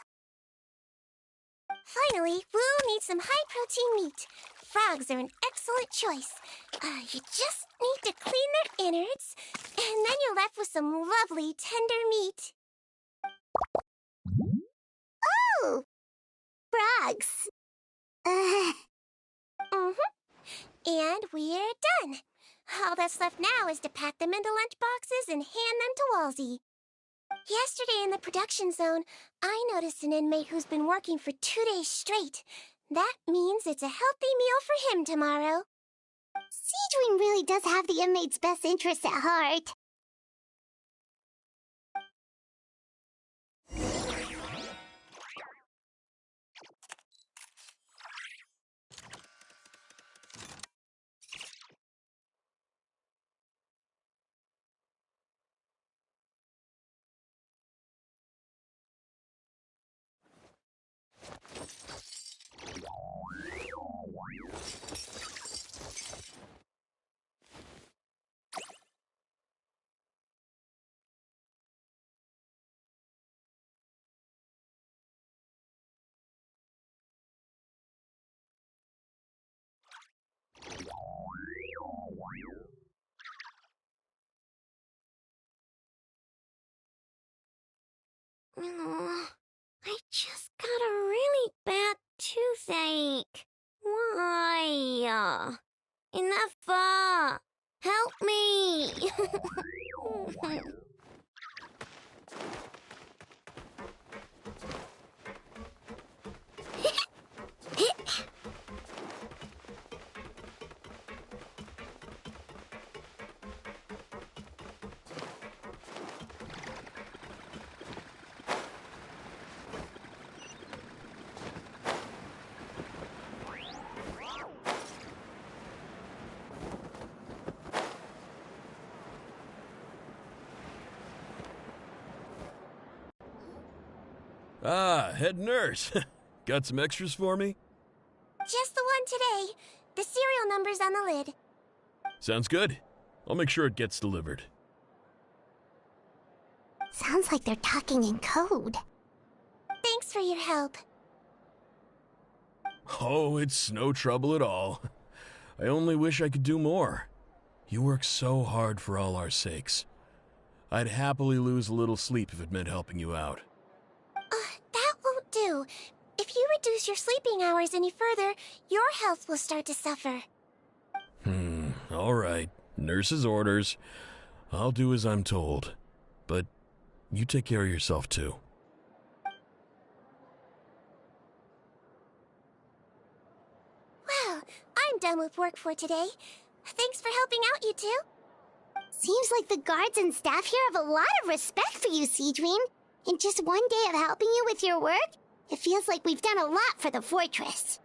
Finally, we'll need some high-protein meat. Frogs are an excellent choice. You just need to clean their innards, and then you're left with some lovely, tender meat. Oh! Frogs. And we're done. All that's left now is to pack them into lunch boxes and hand them to Walsey. Yesterday in the production zone, I noticed an inmate who's been working for 2 days straight. That means it's a healthy meal for him tomorrow. Sigewinne really does have the inmate's best interests at heart. I just got a really bad toothache. Why? Enough! Help me! Ah, head nurse. Got some extras for me? Just the one today. The serial number's on the lid. Sounds good. I'll make sure it gets delivered. Sounds like they're talking in code. Thanks for your help. Oh, it's no trouble at all. I only wish I could do more. You work so hard for all our sakes. I'd happily lose a little sleep if it meant helping you out. That won't do. If you reduce your sleeping hours any further, your health will start to suffer. All right. Nurse's orders. I'll do as I'm told. But you take care of yourself, too. Well, I'm done with work for today. Thanks for helping out, you two. Seems like the guards and staff here have a lot of respect for you, sigewinne. In just one day of helping you with your work, it feels like we've done a lot for the fortress.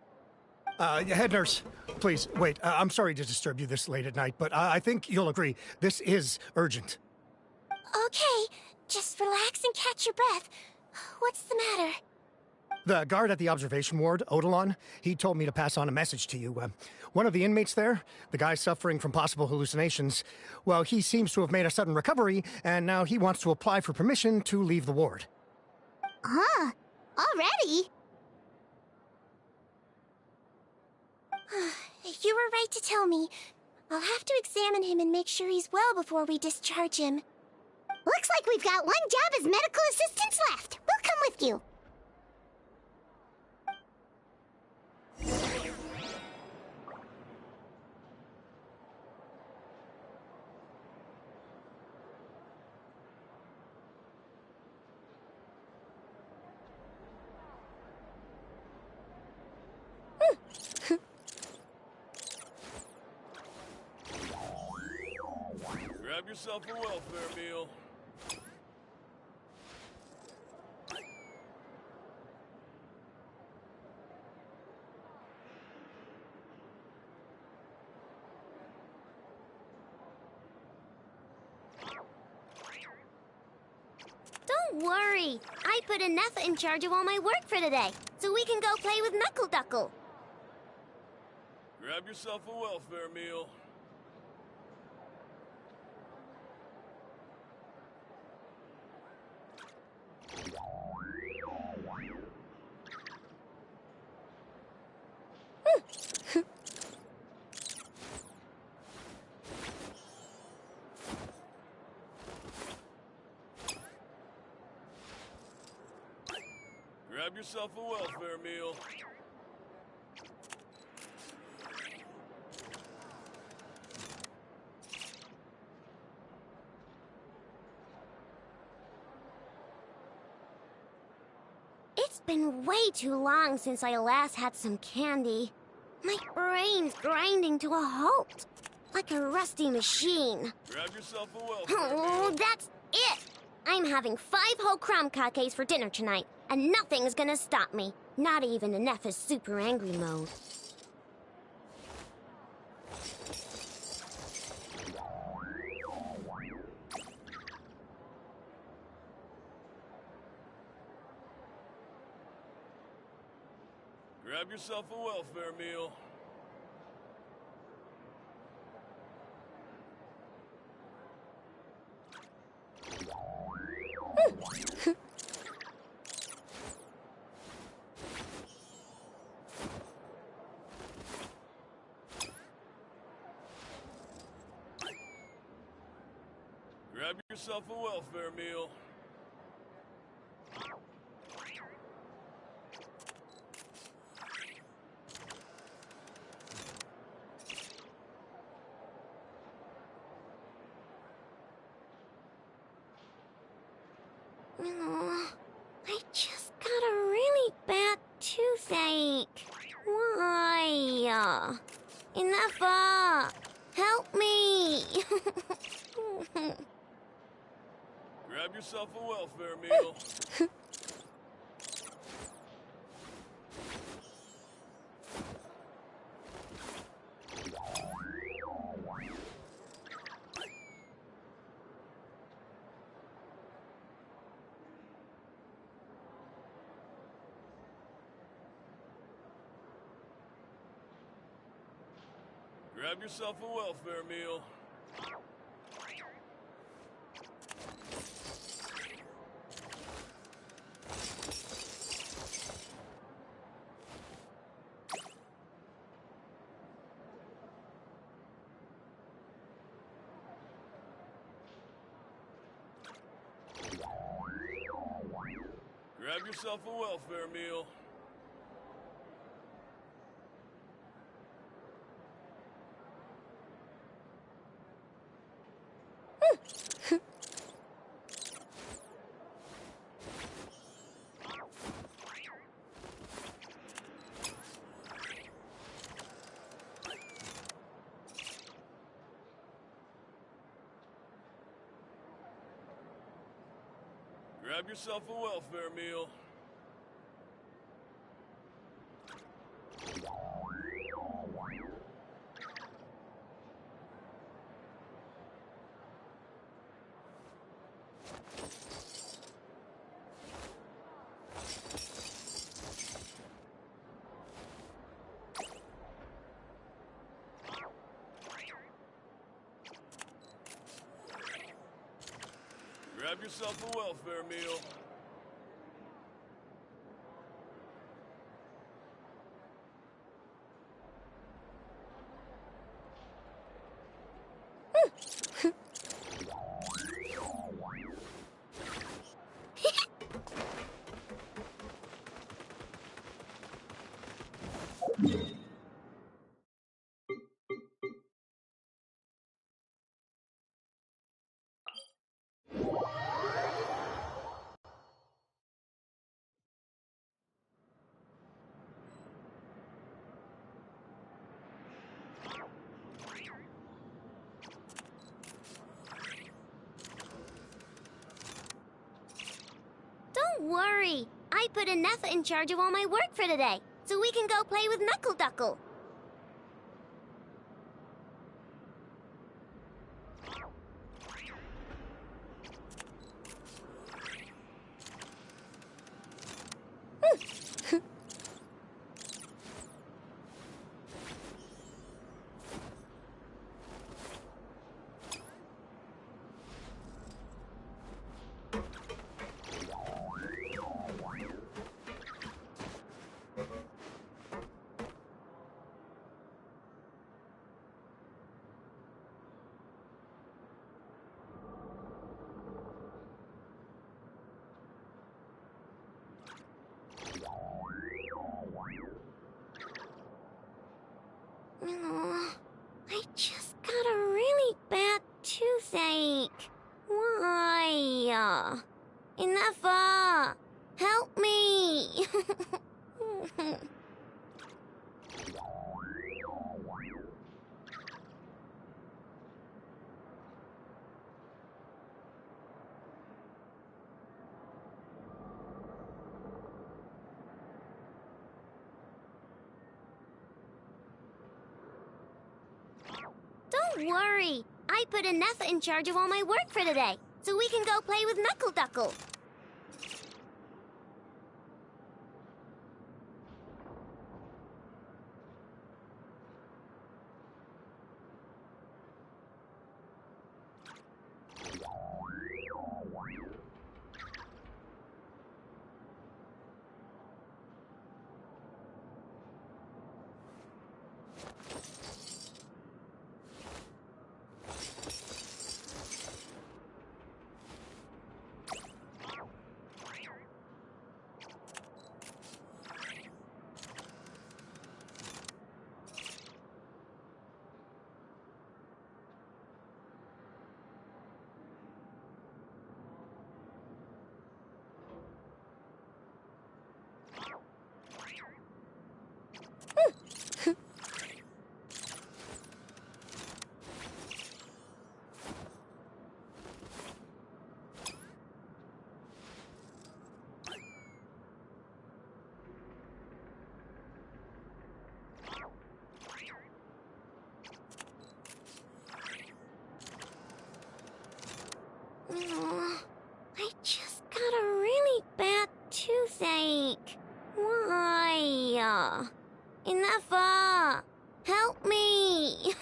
Head nurse, please, wait. I'm sorry to disturb you this late at night, but I think you'll agree, this is urgent. Okay, just relax and catch your breath. What's the matter? The guard at the observation ward, Odilon, he told me to pass on a message to you. One of the inmates there, the guy suffering from possible hallucinations, well, he seems to have made a sudden recovery, and now he wants to apply for permission to leave the ward. Huh? Already? You were right to tell me. I'll have to examine him and make sure he's well before we discharge him. Looks like we've got one job as medical assistants left. We'll come with you. Grab yourself a welfare meal. Don't worry. I put Anetha in charge of all my work for today, so we can go play with Knuckle Duckle. Grab yourself a welfare meal. Grab yourself a welfare meal. It's been way too long since I last had some candy. My brain's grinding to a halt, like a rusty machine. Grab yourself a welfare Oh, meal. that's it! I'm having 5 whole crumb cupcakes for dinner tonight, and nothing's gonna stop me. Not even Anetha's super angry mode. Grab yourself a welfare meal. Grab yourself a welfare meal. Oh, I just got a really bad toothache. Why? Enough! Help me! Grab yourself a welfare meal. Grab yourself a welfare meal. Grab yourself a welfare meal. Grab yourself a welfare meal. Grab yourself a welfare meal. Don't worry. I put Anetha in charge of all my work for today, so we can go play with Knuckle Duckle. I just got a really bad toothache. Why? Anetha! Help me! Don't worry. I put Anetha in charge of all my work for today, so we can go play with Knuckle Duckle. I just got a really bad toothache. Why? Anetha! Help me!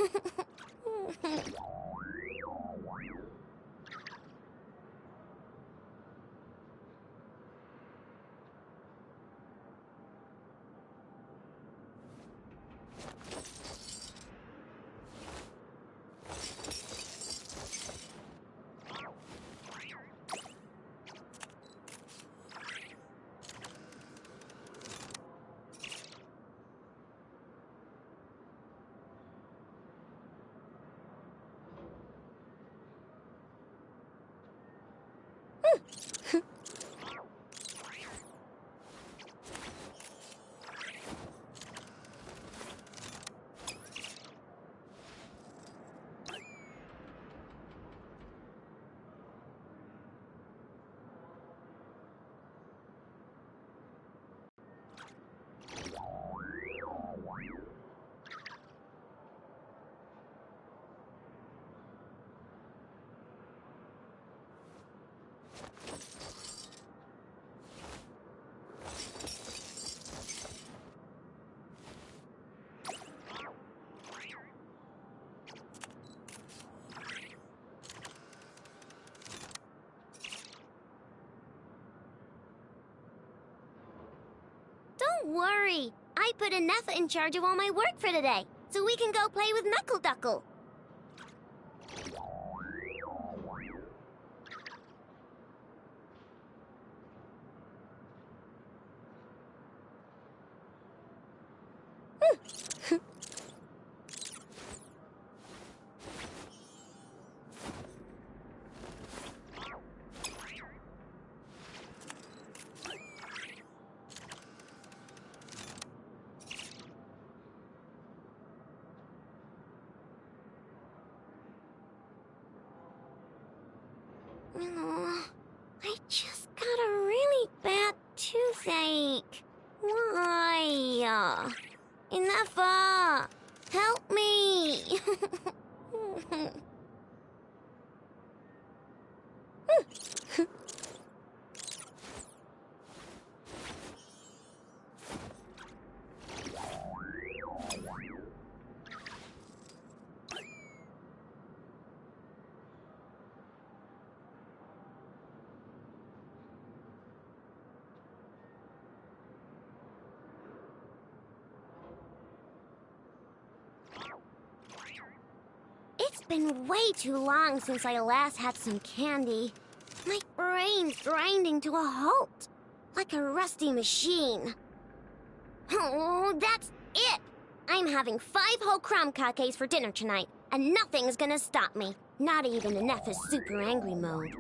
worry. I put Anepha in charge of all my work for today, so we can go play with Knuckle Duckle. I just got a really bad toothache. Why? Anepha! Help me! It's been way too long since I last had some candy. My brain's grinding to a halt, like a rusty machine. Oh, that's it! I'm having 5 whole crumb cupcakes for dinner tonight, and nothing's gonna stop me. Not even Anepha's super angry mode.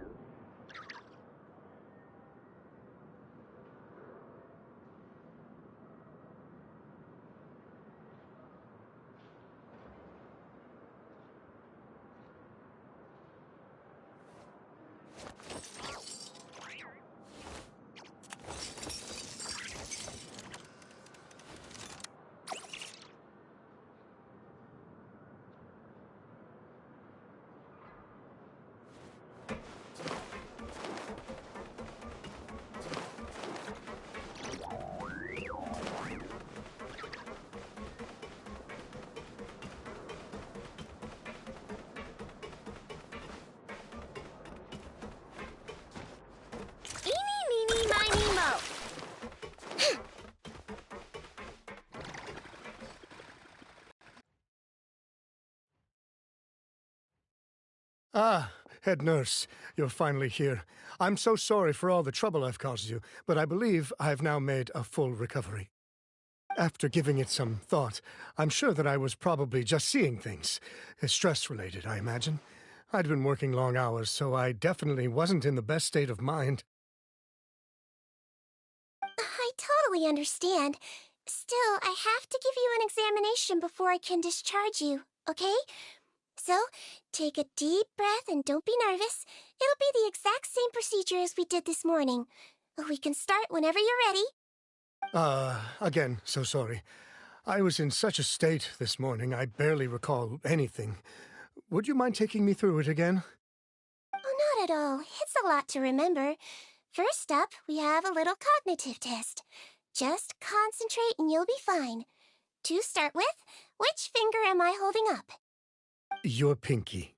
Ah, head nurse, you're finally here. I'm so sorry for all the trouble I've caused you, but I believe I've now made a full recovery. After giving it some thought, I'm sure that I was probably just seeing things. Stress-related, I imagine. I'd been working long hours, so I definitely wasn't in the best state of mind. I totally understand. Still, I have to give you an examination before I can discharge you, okay? So, take a deep breath and don't be nervous. It'll be the exact same procedure as we did this morning. We can start whenever you're ready. Again, so sorry. I was in such a state this morning, I barely recall anything. Would you mind taking me through it again? Oh, not at all. It's a lot to remember. First up, we have a little cognitive test. Just concentrate and you'll be fine. To start with, which finger am I holding up? Your pinky.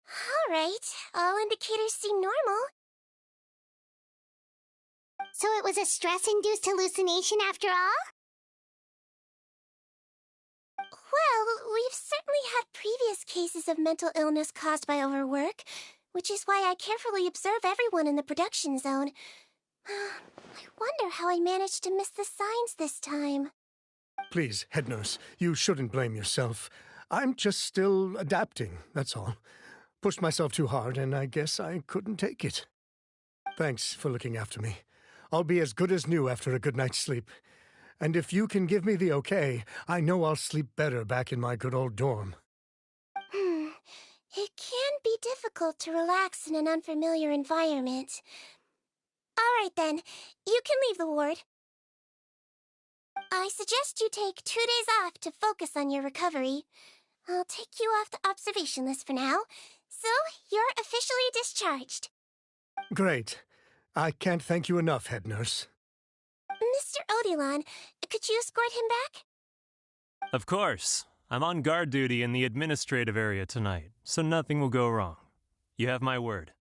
All right. All indicators seem normal. So it was a stress-induced hallucination after all? Well, we've certainly had previous cases of mental illness caused by overwork, which is why I carefully observe everyone in the production zone. I wonder how I managed to miss the signs this time. Please, head nurse, you shouldn't blame yourself. I'm just still adapting, that's all. Pushed myself too hard, and I guess I couldn't take it. Thanks for looking after me. I'll be as good as new after a good night's sleep. And if you can give me the okay, I know I'll sleep better back in my good old dorm. It can be difficult to relax in an unfamiliar environment. All right, then. You can leave the ward. I suggest you take 2 days off to focus on your recovery. I'll take you off the observation list for now, so you're officially discharged. Great. I can't thank you enough, head nurse. Mr. Odilon, could you escort him back? Of course. I'm on guard duty in the administrative area tonight, so nothing will go wrong. You have my word.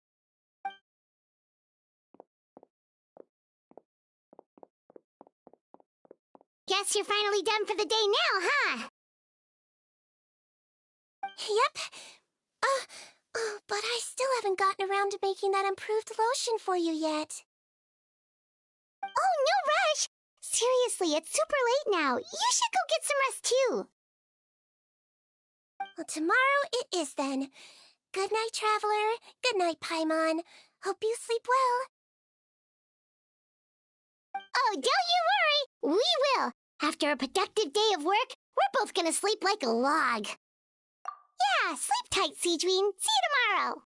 guess you're finally done for the day now, huh? Yep. But I still haven't gotten around to making that improved lotion for you yet. Oh, no rush! Seriously, it's super late now. You should go get some rest, too. Well, tomorrow it is then. Good night, Traveler. Good night, Paimon. Hope you sleep well. Oh, don't you worry! We will! After a productive day of work, we're both gonna sleep like a log. Yeah, sleep tight, sigewinne. See you tomorrow!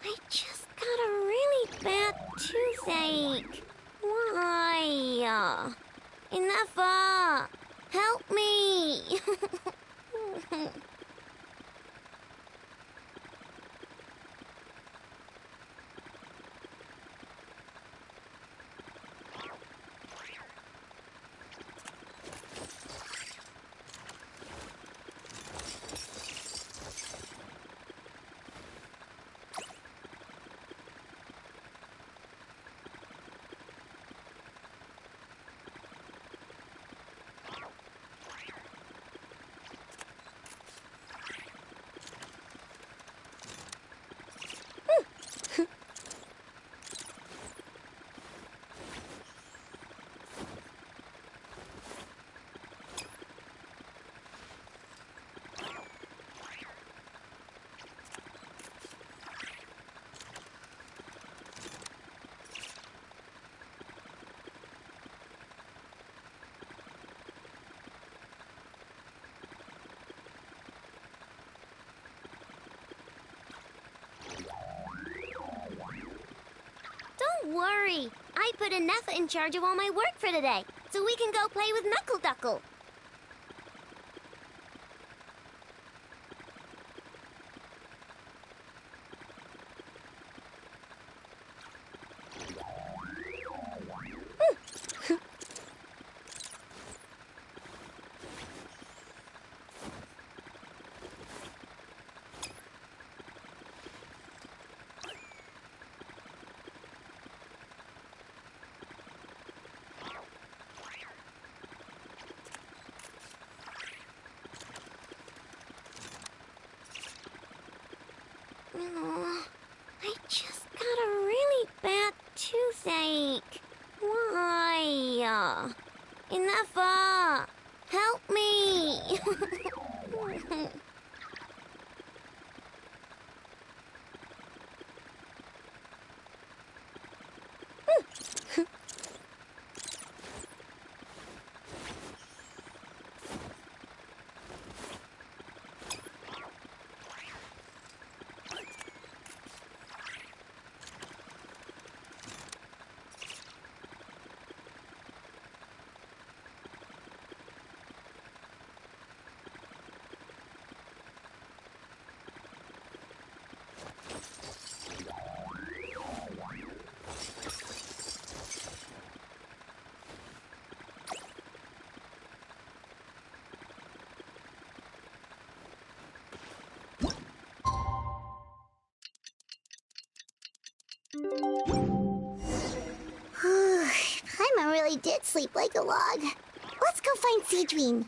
I just got a really bad toothache. Why? Enough! Help me! Don't worry. I put Anefa in charge of all my work for today, so we can go play with Knuckle Duckle. I just got a really bad toothache. Why? Enough! Help me! Paimon really did sleep like a log. Let's go find Sigewinne.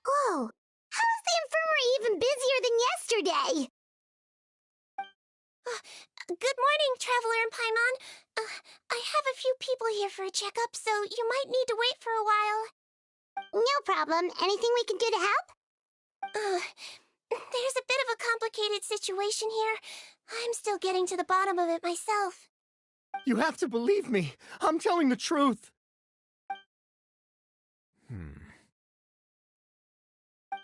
Whoa! How is the infirmary even busier than yesterday? Good morning, Traveler and Paimon. I have a few people here for a checkup, so you might need to wait for a while. No problem. Anything we can do to help? There's a bit of a complicated situation here. I'm still getting to the bottom of it myself. You have to believe me. I'm telling the truth.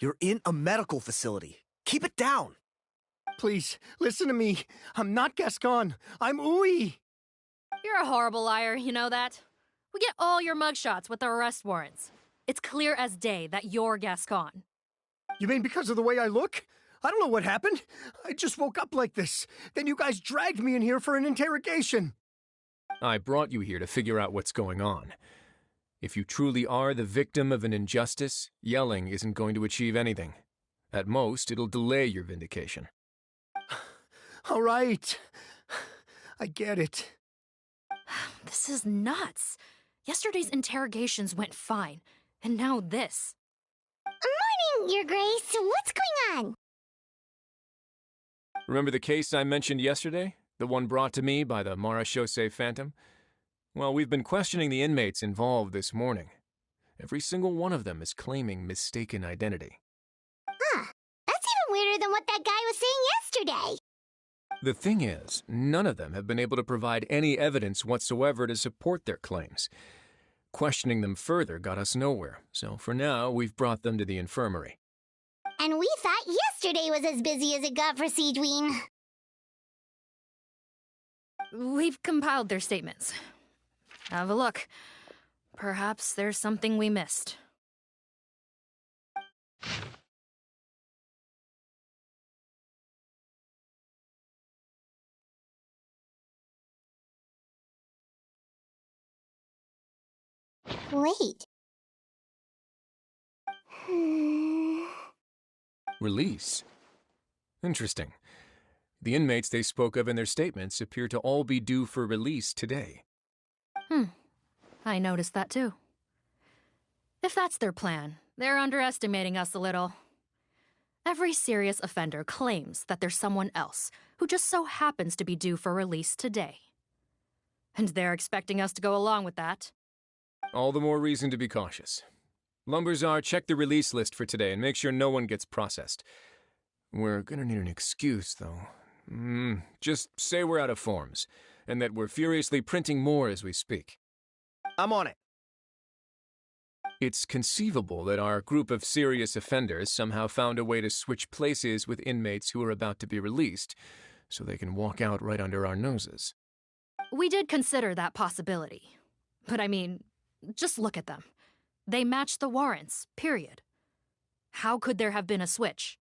You're in a medical facility. Keep it down. Please, listen to me. I'm not Gascon. I'm Uwe. You're a horrible liar, you know that? We get all your mugshots with the arrest warrants. It's clear as day that you're Gascon. You mean because of the way I look? I don't know what happened. I just woke up like this. Then you guys dragged me in here for an interrogation. I brought you here to figure out what's going on. If you truly are the victim of an injustice, yelling isn't going to achieve anything. At most, it'll delay your vindication. All right. I get it. This is nuts. Yesterday's interrogations went fine, and now this. Morning, Your Grace. What's going on? Remember the case I mentioned yesterday? The one brought to me by the Marechaussee Phantom? Well, we've been questioning the inmates involved this morning. Every single one of them is claiming mistaken identity. Huh. That's even weirder than what that guy was saying yesterday. The thing is, none of them have been able to provide any evidence whatsoever to support their claims. Questioning them further got us nowhere, so for now, we've brought them to the infirmary. And we thought yesterday was as busy as it got for Sigewinne. We've compiled their statements. Have a look. Perhaps there's something we missed. Wait. Release? Interesting. The inmates they spoke of in their statements appear to all be due for release today. I noticed that too. If that's their plan, they're underestimating us a little. Every serious offender claims that there's someone else who just so happens to be due for release today. And they're expecting us to go along with that. All the more reason to be cautious. Lumberzar, check the release list for today and make sure no one gets processed. We're gonna need an excuse, though. Just say we're out of forms, and that we're furiously printing more as we speak. I'm on it. It's conceivable that our group of serious offenders somehow found a way to switch places with inmates who are about to be released, so they can walk out right under our noses. We did consider that possibility. But I mean, just look at them. They match the warrants, period. How could there have been a switch?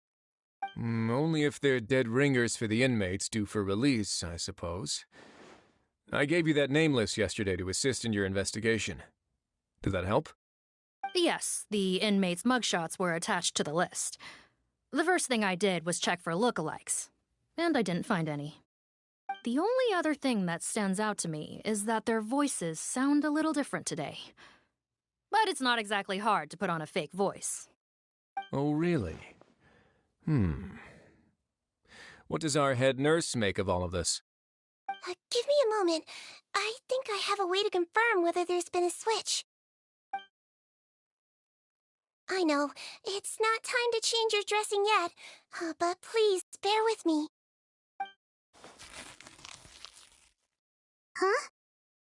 Only if they're dead ringers for the inmates due for release, I suppose. I gave you that name list yesterday to assist in your investigation. Did that help? Yes, the inmates' mugshots were attached to the list. The first thing I did was check for lookalikes, and I didn't find any. The only other thing that stands out to me is that their voices sound a little different today. But it's not exactly hard to put on a fake voice. Oh, really? What does our head nurse make of all of this? Give me a moment. I think I have a way to confirm whether there's been a switch. I know, it's not time to change your dressing yet, but please, bear with me. Huh?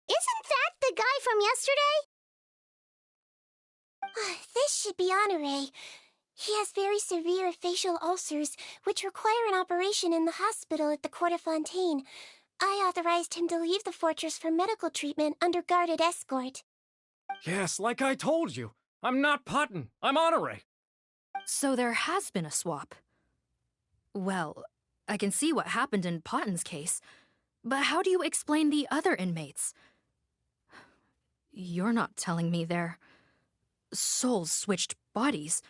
Isn't that the guy from yesterday? This should be Honore. He has very severe facial ulcers, which require an operation in the hospital at the Court of Fontaine. I authorized him to leave the fortress for medical treatment under guarded escort. Yes, like I told you. I'm not Potton. I'm Honore. So there has been a swap. Well, I can see what happened in Potton's case, but how do you explain the other inmates? You're not telling me their souls switched bodies,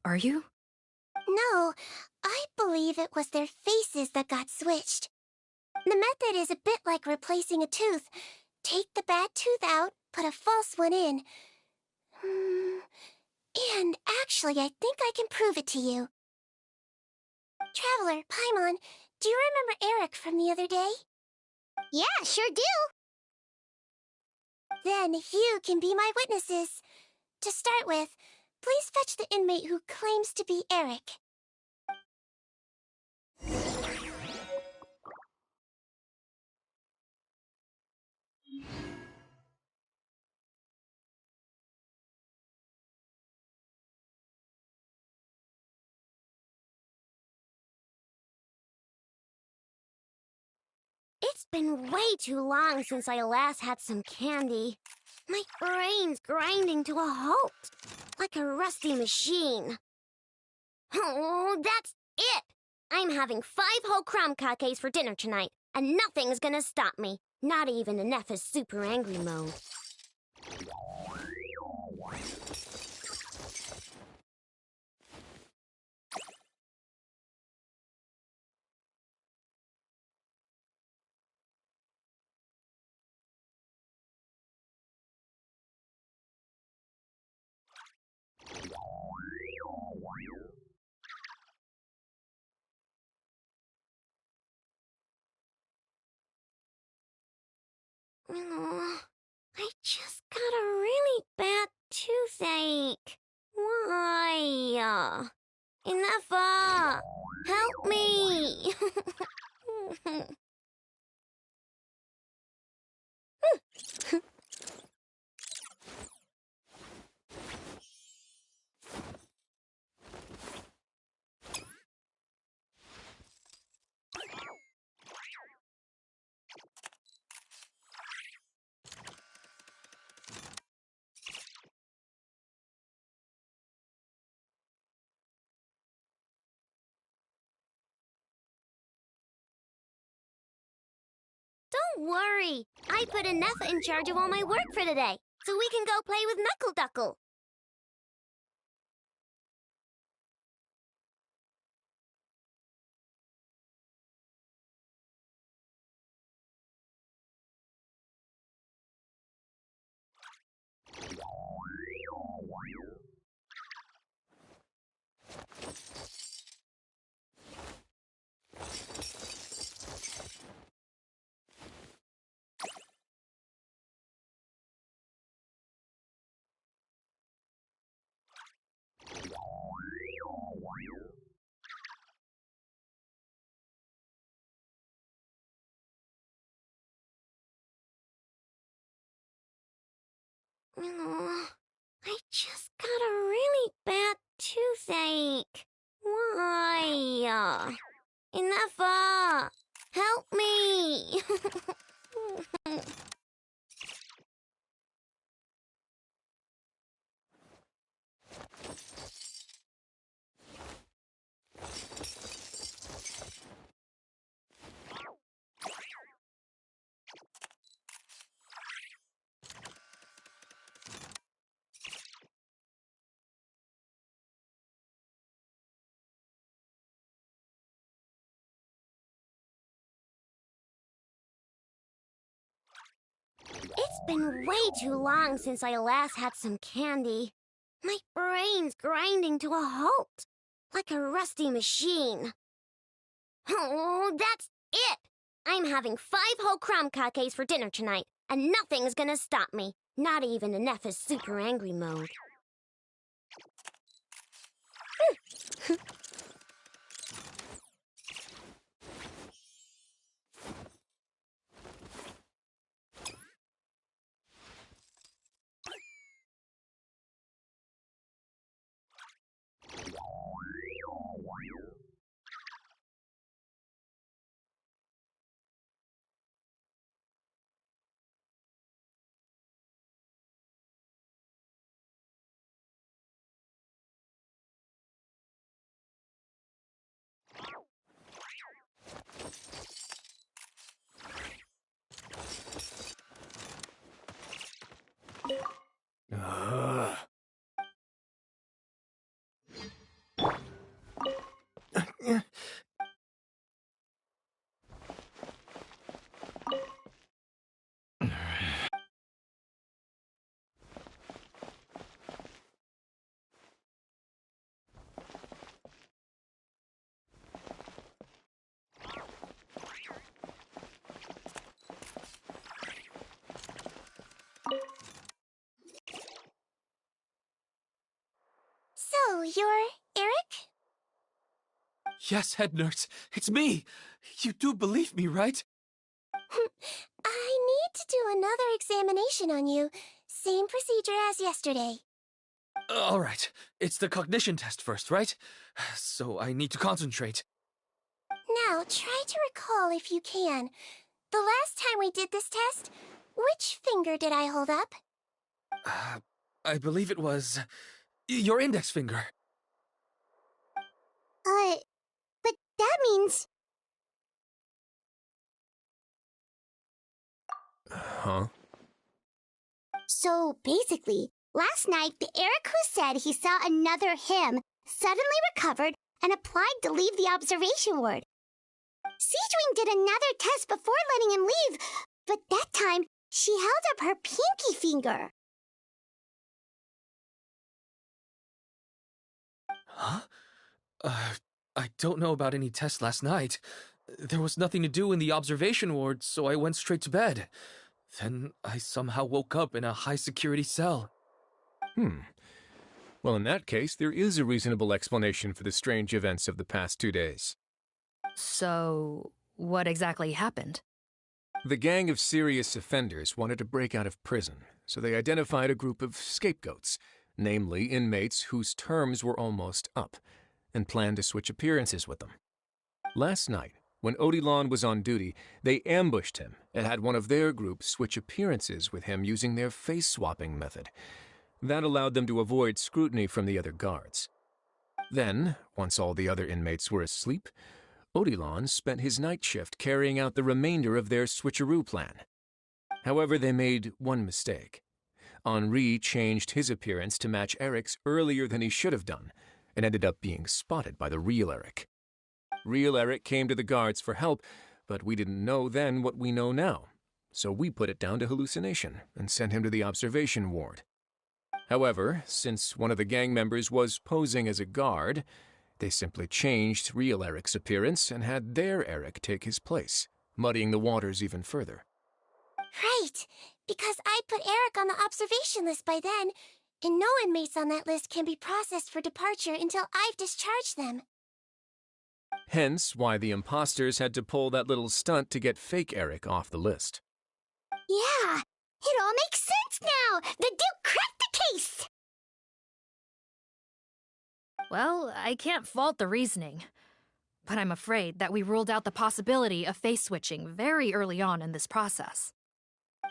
are you? No, I believe it was their faces that got switched. The method is a bit like replacing a tooth. Take the bad tooth out, put a false one in. And actually, I think I can prove it to you. Traveler, Paimon, do you remember Eric from the other day? Yeah, sure do. Then you can be my witnesses. To start with, please fetch the inmate who claims to be Eric. It's been way too long since I last had some candy. My brain's grinding to a halt, like a rusty machine. Oh, that's it! I'm having 5 whole crumb cupcakes for dinner tonight, and nothing's gonna stop me. Not even in Neffa's super angry mode. Oh, I just got a really bad toothache. Why? Neffa! Help me! Don't worry. I put Neffa in charge of all my work for today, so we can go play with Knuckle Duckle. Oh, I just got a really bad toothache. Why? Neffa! Help me! been way too long since I last had some candy. My brain's grinding to a halt, like a rusty machine. Oh, that's it! I'm having 5 whole crumb cupcakes for dinner tonight, and nothing's gonna stop me. Not even in Neff's super angry mode. So, you're Eric? Yes, head nurse, it's me. You do believe me, right? I need to do another examination on you. Same procedure as yesterday. All right, it's the cognition test first, right? So I need to concentrate. Now, try to recall if you can. The last time we did this test, which finger did I hold up? I believe it was your index finger. But that means... Huh? So, basically, last night, the Eric who said he saw another him suddenly recovered and applied to leave the observation ward. Sigewinne did another test before letting him leave, but that time, she held up her pinky finger. Huh? I don't know about any test last night. There was nothing to do in the observation ward, so I went straight to bed. Then I somehow woke up in a high-security cell. Well, in that case, there is a reasonable explanation for the strange events of the past 2 days. So, what exactly happened? The gang of serious offenders wanted to break out of prison, so they identified a group of scapegoats, namely inmates whose terms were almost up, and planned to switch appearances with them. Last night, when Odilon was on duty, they ambushed him and had one of their group switch appearances with him using their face-swapping method. That allowed them to avoid scrutiny from the other guards. Then, once all the other inmates were asleep, Odilon spent his night shift carrying out the remainder of their switcheroo plan. However, they made one mistake. Henri changed his appearance to match Eric's earlier than he should have done, and ended up being spotted by the real Eric. Real Eric came to the guards for help, but we didn't know then what we know now, so we put it down to hallucination and sent him to the observation ward. However, since one of the gang members was posing as a guard, they simply changed real Eric's appearance and had their Eric take his place, muddying the waters even further. Right, because I put Eric on the observation list by then, and no inmates on that list can be processed for departure until I've discharged them. Hence why the imposters had to pull that little stunt to get fake Eric off the list. Yeah, it all makes sense now! The Duke cracked the case! Well, I can't fault the reasoning. But I'm afraid that we ruled out the possibility of face switching very early on in this process.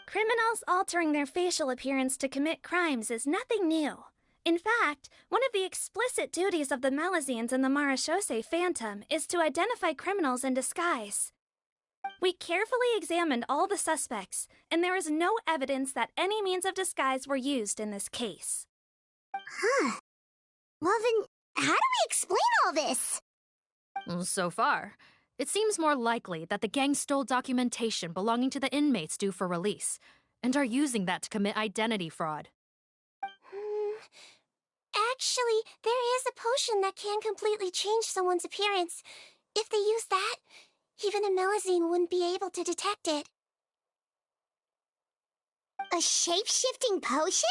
Criminals altering their facial appearance to commit crimes is nothing new. In fact, one of the explicit duties of the Malazines in the Marechaussee Phantom is to identify criminals in disguise. We carefully examined all the suspects, and there is no evidence that any means of disguise were used in this case. Huh. Well then, how do we explain all this? So far, it seems more likely that the gang stole documentation belonging to the inmates due for release, and are using that to commit identity fraud. Actually, there is a potion that can completely change someone's appearance. If they use that, even a Melusine wouldn't be able to detect it. A shape-shifting potion?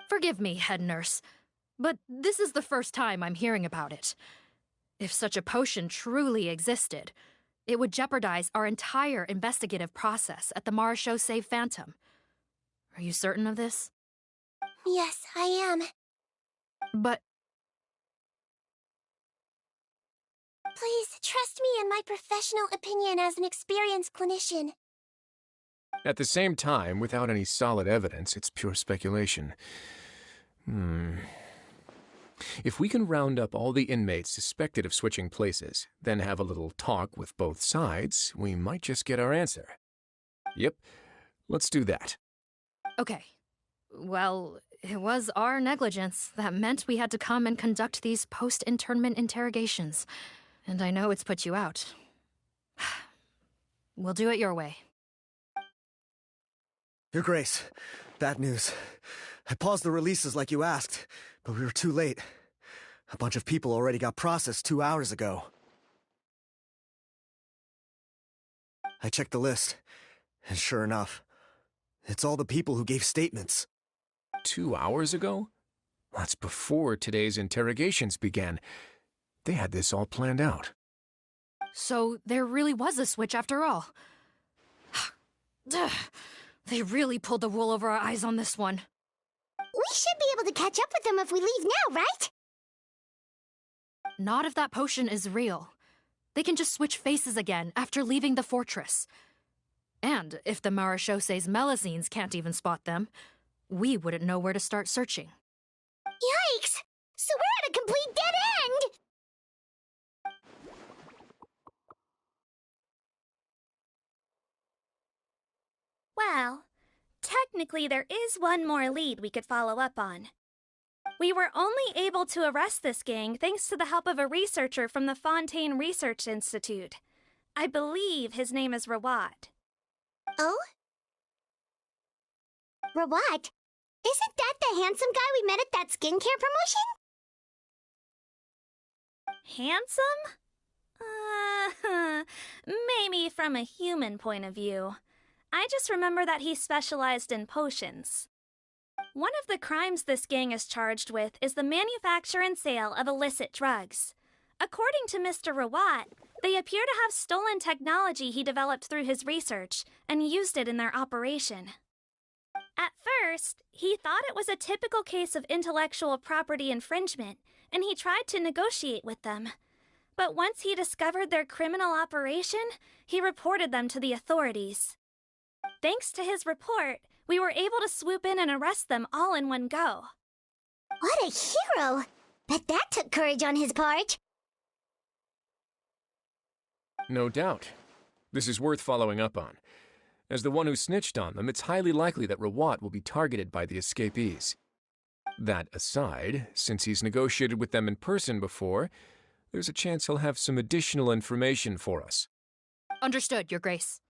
Forgive me, head nurse, but this is the first time I'm hearing about it. If such a potion truly existed, it would jeopardize our entire investigative process at the Marechaussee Phantom. Are you certain of this? Yes, I am. But... Please, trust me in my professional opinion as an experienced clinician. At the same time, without any solid evidence, it's pure speculation. If we can round up all the inmates suspected of switching places, then have a little talk with both sides, we might just get our answer. Yep, let's do that. Okay. Well, it was our negligence that meant we had to come and conduct these post-internment interrogations. And I know it's put you out. We'll do it your way. Your Grace, bad news. I paused the releases like you asked, but we were too late. A bunch of people already got processed 2 hours ago. I checked the list, and sure enough, it's all the people who gave statements. 2 hours ago? That's before today's interrogations began. They had this all planned out. So there really was a switch after all. They really pulled the wool over our eyes on this one. We should be able to catch up with them if we leave now, right? Not if that potion is real. They can just switch faces again after leaving the fortress. And if the Marechaussee's Melusines can't even spot them, we wouldn't know where to start searching. Yikes! So we're at a complete dead end! Well, technically there is one more lead we could follow up on. We were only able to arrest this gang thanks to the help of a researcher from the Fontaine Research Institute. I believe his name is Rawat. Oh? Rawat? Isn't that the handsome guy we met at that skincare promotion? Handsome? Maybe from a human point of view. I just remember that he specialized in potions. One of the crimes this gang is charged with is the manufacture and sale of illicit drugs. According to Mr. Rawat, they appear to have stolen technology he developed through his research and used it in their operation. At first, he thought it was a typical case of intellectual property infringement, and he tried to negotiate with them. But once he discovered their criminal operation, he reported them to the authorities. Thanks to his report, we were able to swoop in and arrest them all in one go. What a hero! Bet that took courage on his part. No doubt. This is worth following up on. As the one who snitched on them, it's highly likely that Rawat will be targeted by the escapees. That aside, since he's negotiated with them in person before, there's a chance he'll have some additional information for us. Understood, Your Grace.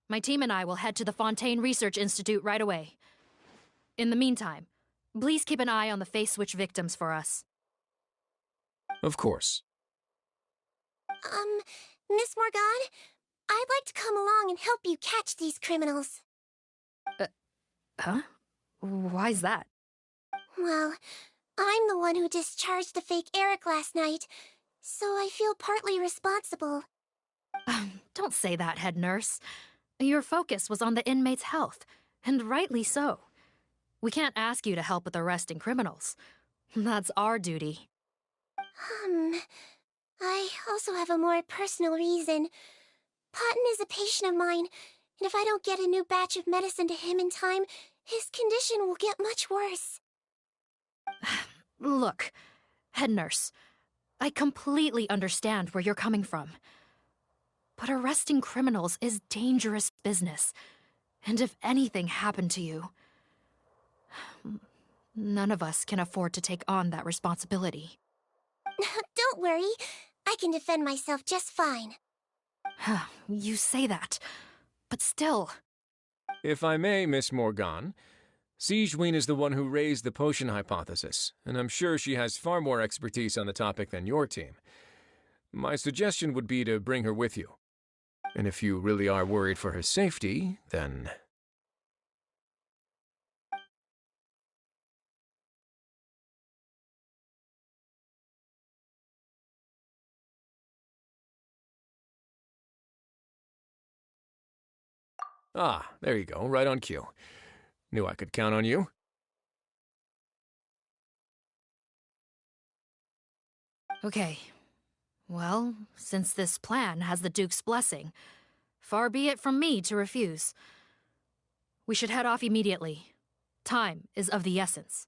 My team and I will head to the Fontaine Research Institute right away. In the meantime, please keep an eye on the face switch victims for us. Of course. Miss Morgan, I'd like to come along and help you catch these criminals. Huh? Why's that? Well, I'm the one who discharged the fake Eric last night, so I feel partly responsible. Don't say that, head nurse. Your focus was on the inmate's health, and rightly so. We can't ask you to help with arresting criminals. That's our duty. I also have a more personal reason. Potton is a patient of mine, and if I don't get a new batch of medicine to him in time, his condition will get much worse. Look, head nurse, I completely understand where you're coming from. But arresting criminals is dangerous business, and if anything happened to you, none of us can afford to take on that responsibility. Don't worry, I can defend myself just fine. You say that, But still... If I may, Miss Morgan, Sigewinne is the one who raised the potion hypothesis, and I'm sure she has far more expertise on the topic than your team. My suggestion would be to bring her with you. And if you really are worried for her safety, then... Ah, there you go, right on cue. Knew I could count on you. Okay. Well, since this plan has the Duke's blessing, far be it from me to refuse. We should head off immediately. Time is of the essence.